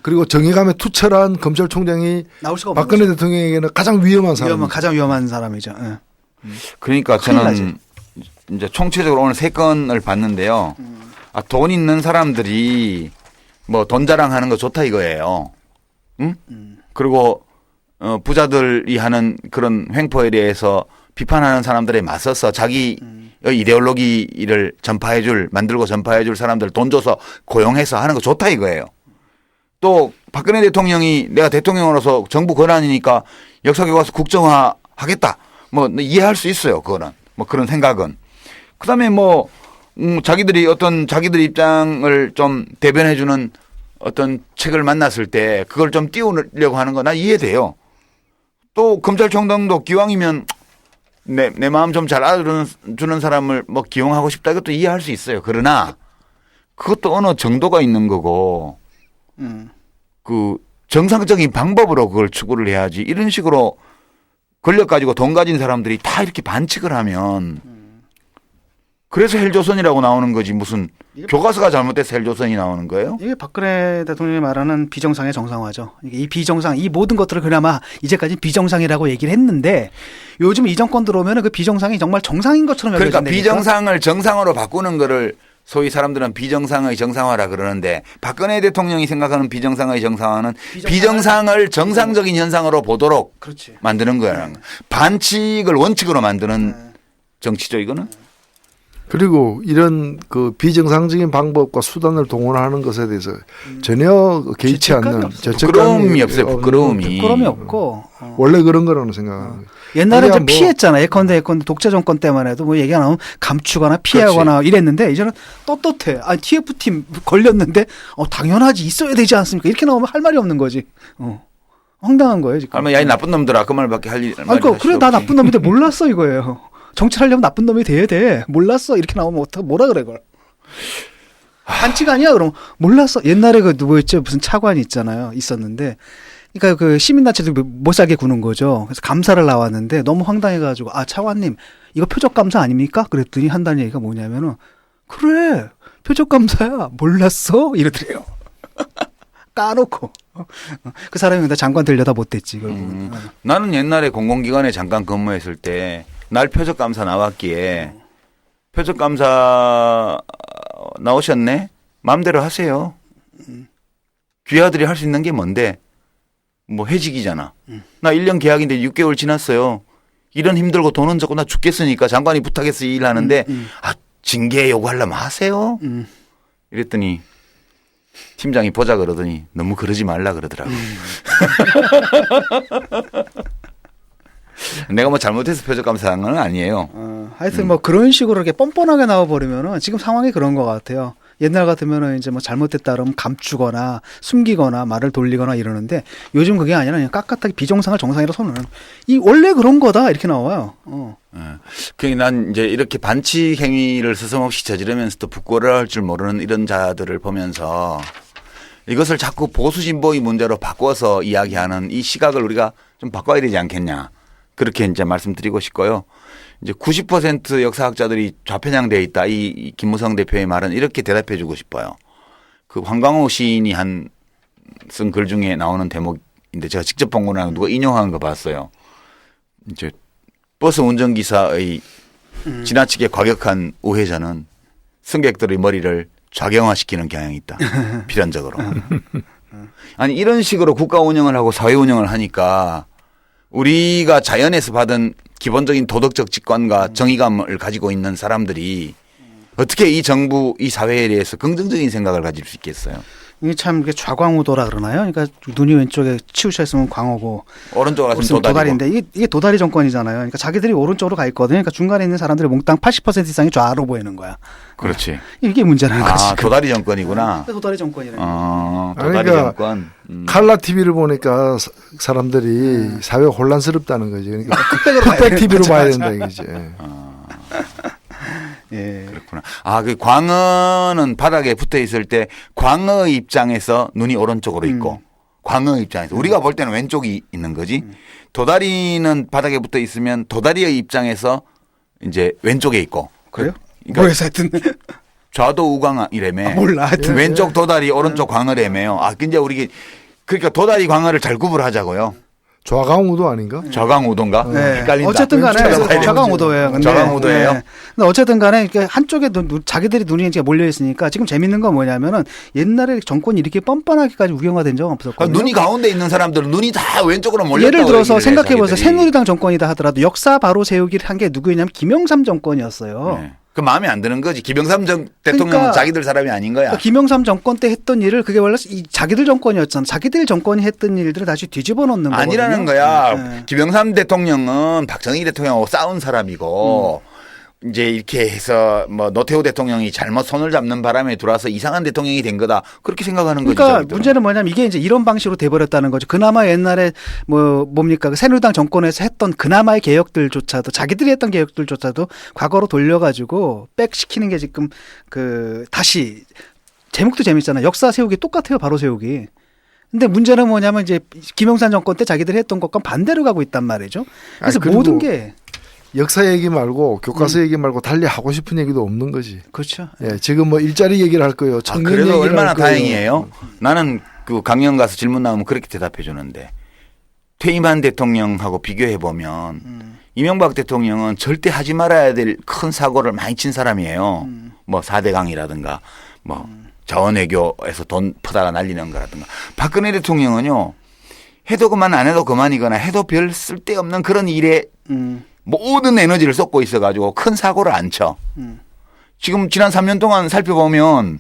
그리고 정의감에 투철한 검찰총장이 나올 수가 없는 박근혜 거죠. 대통령에게는 가장 위험한 사람. 가장 위험한 사람이죠. 예. 그러니까 저는 이제 총체적으로 오늘 세 건을 봤는데요. 아, 돈 있는 사람들이 뭐 돈 자랑하는 거 좋다 이거예요. 응? 그리고 부자들이 하는 그런 횡포에 대해서 비판하는 사람들에 맞서서 자기 이데올로기를 만들고 전파해줄 사람들 돈 줘서 고용해서 하는 거 좋다 이거예요. 또 박근혜 대통령이 내가 대통령으로서 정부 권한이니까 역사교과서 국정화 하겠다. 뭐 이해할 수 있어요. 그거는. 뭐 그런 생각은. 그다음에 뭐 자기들이 자기들 입장을 좀 대변해 주는 어떤 책을 만났을 때 그걸 좀 띄우려고 하는 거 나 이해돼요. 또 검찰총장도 기왕이면 내 마음 좀 잘 알아주는 사람을 뭐 기용하고 싶다 이것도 이해할 수 있어요. 그러나 그것도 어느 정도가 있는 거고 그 정상적인 방법으로 그걸 추구를 해야지 이런 식으로 권력 가지고 돈 가진 사람들이 다 이렇게 반칙을 하면 그래서 헬조선이라고 나오는 거지 무슨 교과서가 잘못돼서 헬조선이 나오는 거예요? 이게 박근혜 대통령이 말하는 비정상의 정상화죠. 이 비정상, 이 모든 것들을 그나마 이제까지 비정상이라고 얘기를 했는데 요즘 이 정권 들어오면 그 비정상이 정말 정상인 것처럼 그러니까 여겨진다니까. 비정상을 정상으로 바꾸는 거를 소위 사람들은 비정상의 정상화라 그러는데 박근혜 대통령이 생각하는 비정상의 정상화는 비정상을 정상적인 현상으로 보도록 그렇지. 만드는 거야. 반칙을 원칙으로 만드는 정치죠 이거는. 그리고 이런 그 비정상적인 방법과 수단을 동원하는 것에 대해서 전혀 개의치 않는 부끄러움이 없어요. 부끄러움이 없고 원래 그런 거라고 생각하는 거예요. 옛날에 좀 피했잖아. 예컨대 독재 정권 때만 해도 뭐 얘기가 나오면 감추거나 피하거나 그렇지. 이랬는데 이제는 떳떳해. 아니 TF팀 걸렸는데 당연하지 있어야 되지 않습니까? 이렇게 나오면 할 말이 없는 거지. 황당한 거예요 지금. 아마 야이 나쁜 놈들아 그 말밖에 할 말이 그래 나 나쁜 놈인데 몰랐어 이거예요. 정치하려면 나쁜 놈이 돼야 돼. 몰랐어 이렇게 나오면 뭐라 그래 그걸. 반칙 아니야 그럼 몰랐어. 옛날에 그 누구였죠 무슨 차관이 있었는데. 그러니까 그 시민단체도 못 살게 구는 거죠. 그래서 감사를 나왔는데 너무 황당해가지고 차관님 이거 표적 감사 아닙니까? 그랬더니 한다는 얘기가 뭐냐면은 그래 표적 감사야 몰랐어 이러더래요. 까놓고 그 사람이 근데 장관 되려다 못됐지. 나는 옛날에 공공기관에 잠깐 근무했을 때 날 표적 감사 나왔기에 표적 감사 나오셨네 마음대로 하세요. 귀하들이 할 수 있는 게 뭔데? 뭐 해직이잖아. 나 1년 계약인데 6개월 지났어요. 일은 힘들고 돈은 적고 나 죽겠으니까 장관이 부탁해서 일하는데 징계 요구하려면 하세요. 이랬더니 팀장이 보자 그러더니 너무 그러지 말라 그러더라고. 내가 뭐 잘못해서 표적 감사한 건 아니에요. 하여튼 뭐 그런 식으로 이렇게 뻔뻔하게 나와버리면은 지금 상황이 그런 것 같아요. 옛날 같으면은 이제 뭐 잘못됐다 그러면 감추거나 숨기거나 말을 돌리거나 이러는데 요즘 그게 아니라 그냥 깍깍하게 비정상을 정상이라 손을 원래 그런 거다 이렇게 나와요. 그러니까 난 이제 이렇게 반칙 행위를 스스럼없이 저지르면서도 부끄러워할 줄 모르는 이런 자들을 보면서 이것을 자꾸 보수 진보의 문제로 바꿔서 이야기하는 이 시각을 우리가 좀 바꿔야 되지 않겠냐. 그렇게 이제 말씀드리고 싶고요. 이제 90% 역사학자들이 좌편향되어 있다. 이 김무성 대표의 말은 이렇게 대답해 주고 싶어요. 그 황광호 시인이 쓴 글 중에 나오는 대목인데 제가 직접 본 거랑 누가 인용한 거 봤어요. 이제 버스 운전기사의 지나치게 과격한 우회전은 승객들의 머리를 좌경화시키는 경향이 있다. 필연적으로. 아니 이런 식으로 국가 운영을 하고 사회 운영을 하니까 우리가 자연에서 받은 기본적인 도덕적 직관과 정의감을 가지고 있는 사람들이 어떻게 이 정부, 이 사회에 대해서 긍정적인 생각을 가질 수 있겠어요? 이게 참 이게 좌광우도라 그러나요? 그러니까 눈이 왼쪽에 치우쳐 있으면 광어고 오른쪽 같은 있으면 도다리고. 도다리인데 이게 도다리 정권이잖아요. 그러니까 자기들이 오른쪽으로 가 있거든요. 그러니까 중간에 있는 사람들이 몽땅 80% 이상이 좌로 보이는 거야. 그렇지. 이게 문제라는 거지. 아, 도다리 정권이구나. 도다리 정권이래. 도다리 그러니까 정권. 칼라 TV를 보니까 사람들이 사회가 혼란스럽다는 거지. 그러니까 흑백 TV로 봐야 된다 이거지. 예. 그렇구나. 아, 그 광어는 바닥에 붙어 있을 때 광어 입장에서 눈이 오른쪽으로 있고 광어 입장에서 우리가 볼 때는 왼쪽이 있는 거지. 도다리는 바닥에 붙어 있으면 도다리의 입장에서 이제 왼쪽에 있고. 그래요? 그러니까 뭐에서 하여튼 좌도 우광이래매. 몰라. 하여튼 왼쪽 도다리, 오른쪽 광어래매요. 아, 근데 우리 그러니까 도다리 광어를 잘 구분하자고요. 좌강우도 아닌가? 좌강우도인가? 네. 헷갈린다. 어쨌든 간에 찾아봐야 좌강우도예요. 근데, 좌강우도예요? 네. 근데 어쨌든 간에 이렇게 한쪽에 자기들이 눈이 이제 몰려 있으니까 지금 재밌는 건 뭐냐면은 옛날에 정권이 이렇게 뻔뻔하게까지 우경화된 적은 없었거든요. 눈이 가운데 있는 사람들은 눈이 다 왼쪽으로 몰렸다고 예를 들어서 얘기를 해, 생각해 보세요. 자기들이. 새누리당 정권이다 하더라도 역사 바로 세우기를 한 게 누구였냐면 김영삼 정권이었어요. 네. 그 마음에 안 드는 거지. 김영삼 대통령은 그러니까 자기들 사람이 아닌 거야. 그러니까 김영삼 정권 때 했던 일을 그게 원래 이 자기들 정권이었잖아. 자기들 정권이 했던 일들을 다시 뒤집어 놓는 거거든요. 아니라는 거야. 네. 김영삼 대통령은 박정희 대통령하고 싸운 사람이고 이제 이렇게 해서 뭐 노태우 대통령이 잘못 손을 잡는 바람에 들어와서 이상한 대통령이 된 거다. 그렇게 생각하는 거죠. 그러니까 자기들은. 문제는 뭐냐면 이게 이제 이런 방식으로 돼버렸다는 거죠. 그나마 옛날에 뭡니까 그 새누리당 정권에서 했던 그나마의 개혁들조차도 자기들이 했던 개혁들조차도 과거로 돌려가지고 백시키는 게 지금 그 다시 제목도 재밌잖아요. 역사 세우기 똑같아요. 바로 세우기. 근데 문제는 뭐냐면 이제 김영삼 정권 때 자기들이 했던 것과 반대로 가고 있단 말이죠. 그래서 그리고 모든 게 역사 얘기 말고 교과서 얘기 말고 달리 하고 싶은 얘기도 없는 거지. 그렇죠. 예, 지금 뭐 일자리 얘기를 할 거예요. 아, 청년 그래도 얘기를 얼마나 할 거예요. 다행이에요. 나는 그 강연 가서 질문 나오면 그렇게 대답해 주는데 퇴임한 대통령하고 비교해 보면 이명박 대통령은 절대 하지 말아야 될 큰 사고를 많이 친 사람이에요. 뭐 4대강이라든가 뭐 자원외교에서 돈 퍼다가 날리는 거라든가. 박근혜 대통령은요. 해도 그만 안 해도 그만이거나 해도 별 쓸데없는 그런 일에 모든 에너지를 쏟고 있어가지고 큰 사고를 안 쳐. 지금 지난 3년 동안 살펴보면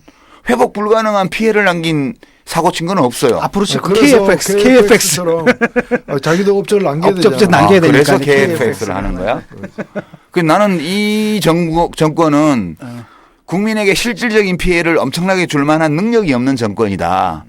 회복 불가능한 피해를 남긴 사고 친 건 없어요. 앞으로 지금 그래서 KFX처럼 자기도 업적을 남겨야 업적 되잖아. 남겨야 되니까. 그래서 KFX를 하는 거야? 그 나는 이 정권은 국민에게 실질적인 피해를 엄청나게 줄 만한 능력이 없는 정권이다.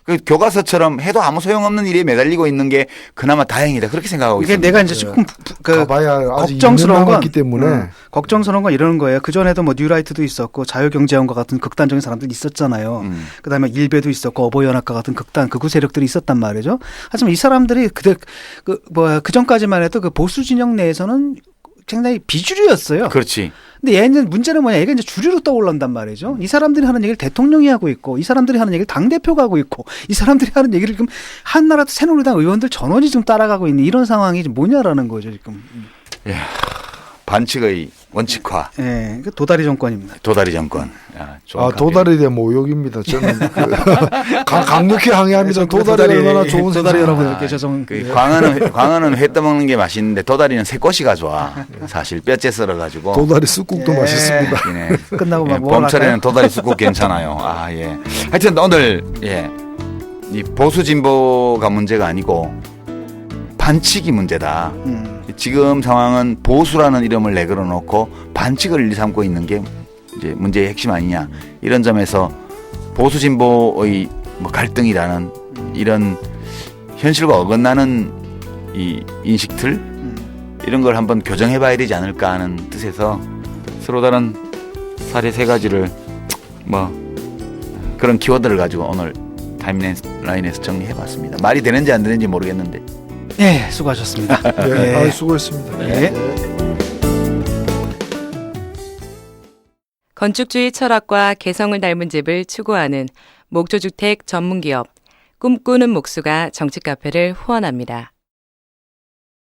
그 교과서처럼 해도 아무 소용없는 일에 매달리고 있는 게 그나마 다행이다. 그렇게 생각하고 이게 있습니다. 내가 이제 조금 가봐야 아직 걱정스러운 2년 건 남았기 때문에 걱정스러운 건 이런 거예요. 그 전에도 뭐 뉴라이트도 있었고 자유경제원과 같은 극단적인 사람들 있었잖아요. 그다음에 일베도 있었고 어버이연합과 같은 극우 세력들이 있었단 말이죠. 하지만 이 사람들이 그 전까지만 해도 그 보수 진영 내에서는 상당히 비주류였어요. 그렇지. 근데 얘는 문제는 뭐냐? 얘가 이제 주류로 떠올란단 말이죠. 이 사람들이 하는 얘기를 대통령이 하고 있고, 이 사람들이 하는 얘기를 당대표가 하고 있고, 이 사람들이 하는 얘기를 지금 한나라 새누리당 의원들 전원이 지금 따라가고 있는 이런 상황이 지금 뭐냐라는 거죠, 지금. 반칙의 원칙화. 예, 그 도다리 정권입니다. 도다리 정권. 야, 좋은 도다리에 대한 모욕입니다. 저는 강력히 항의합니다. 도다리 얼마나 좋은 도다리 생선. 여러분들께 죄송. 광어는 회 떠먹는 게 맛있는데 도다리는 새꼬시가 좋아. 사실 뼈째 썰어가지고. 도다리 쑥국도 맛있습니다. 네. 끝나고 막 봄철에는 도다리 쑥국 괜찮아요. 아 예. 하여튼 오늘 이 보수 진보가 문제가 아니고 반칙이 문제다. 지금 상황은 보수라는 이름을 내걸어 놓고 반칙을 일삼고 있는 게 이제 문제의 핵심 아니냐. 이런 점에서 보수 진보의 뭐 갈등이라는 이런 현실과 어긋나는 이 인식들 이런 걸 한번 교정해 봐야 되지 않을까 하는 뜻에서 서로 다른 사례 세 가지를 뭐 그런 키워드를 가지고 오늘 타임라인에서 정리해 봤습니다. 말이 되는지 안 되는지 모르겠는데. 예, 수고하셨습니다. 네, 수고했습니다. 네. 건축주의 철학과 개성을 닮은 집을 추구하는 목조주택 전문기업 꿈꾸는 목수가 정치카페를 후원합니다.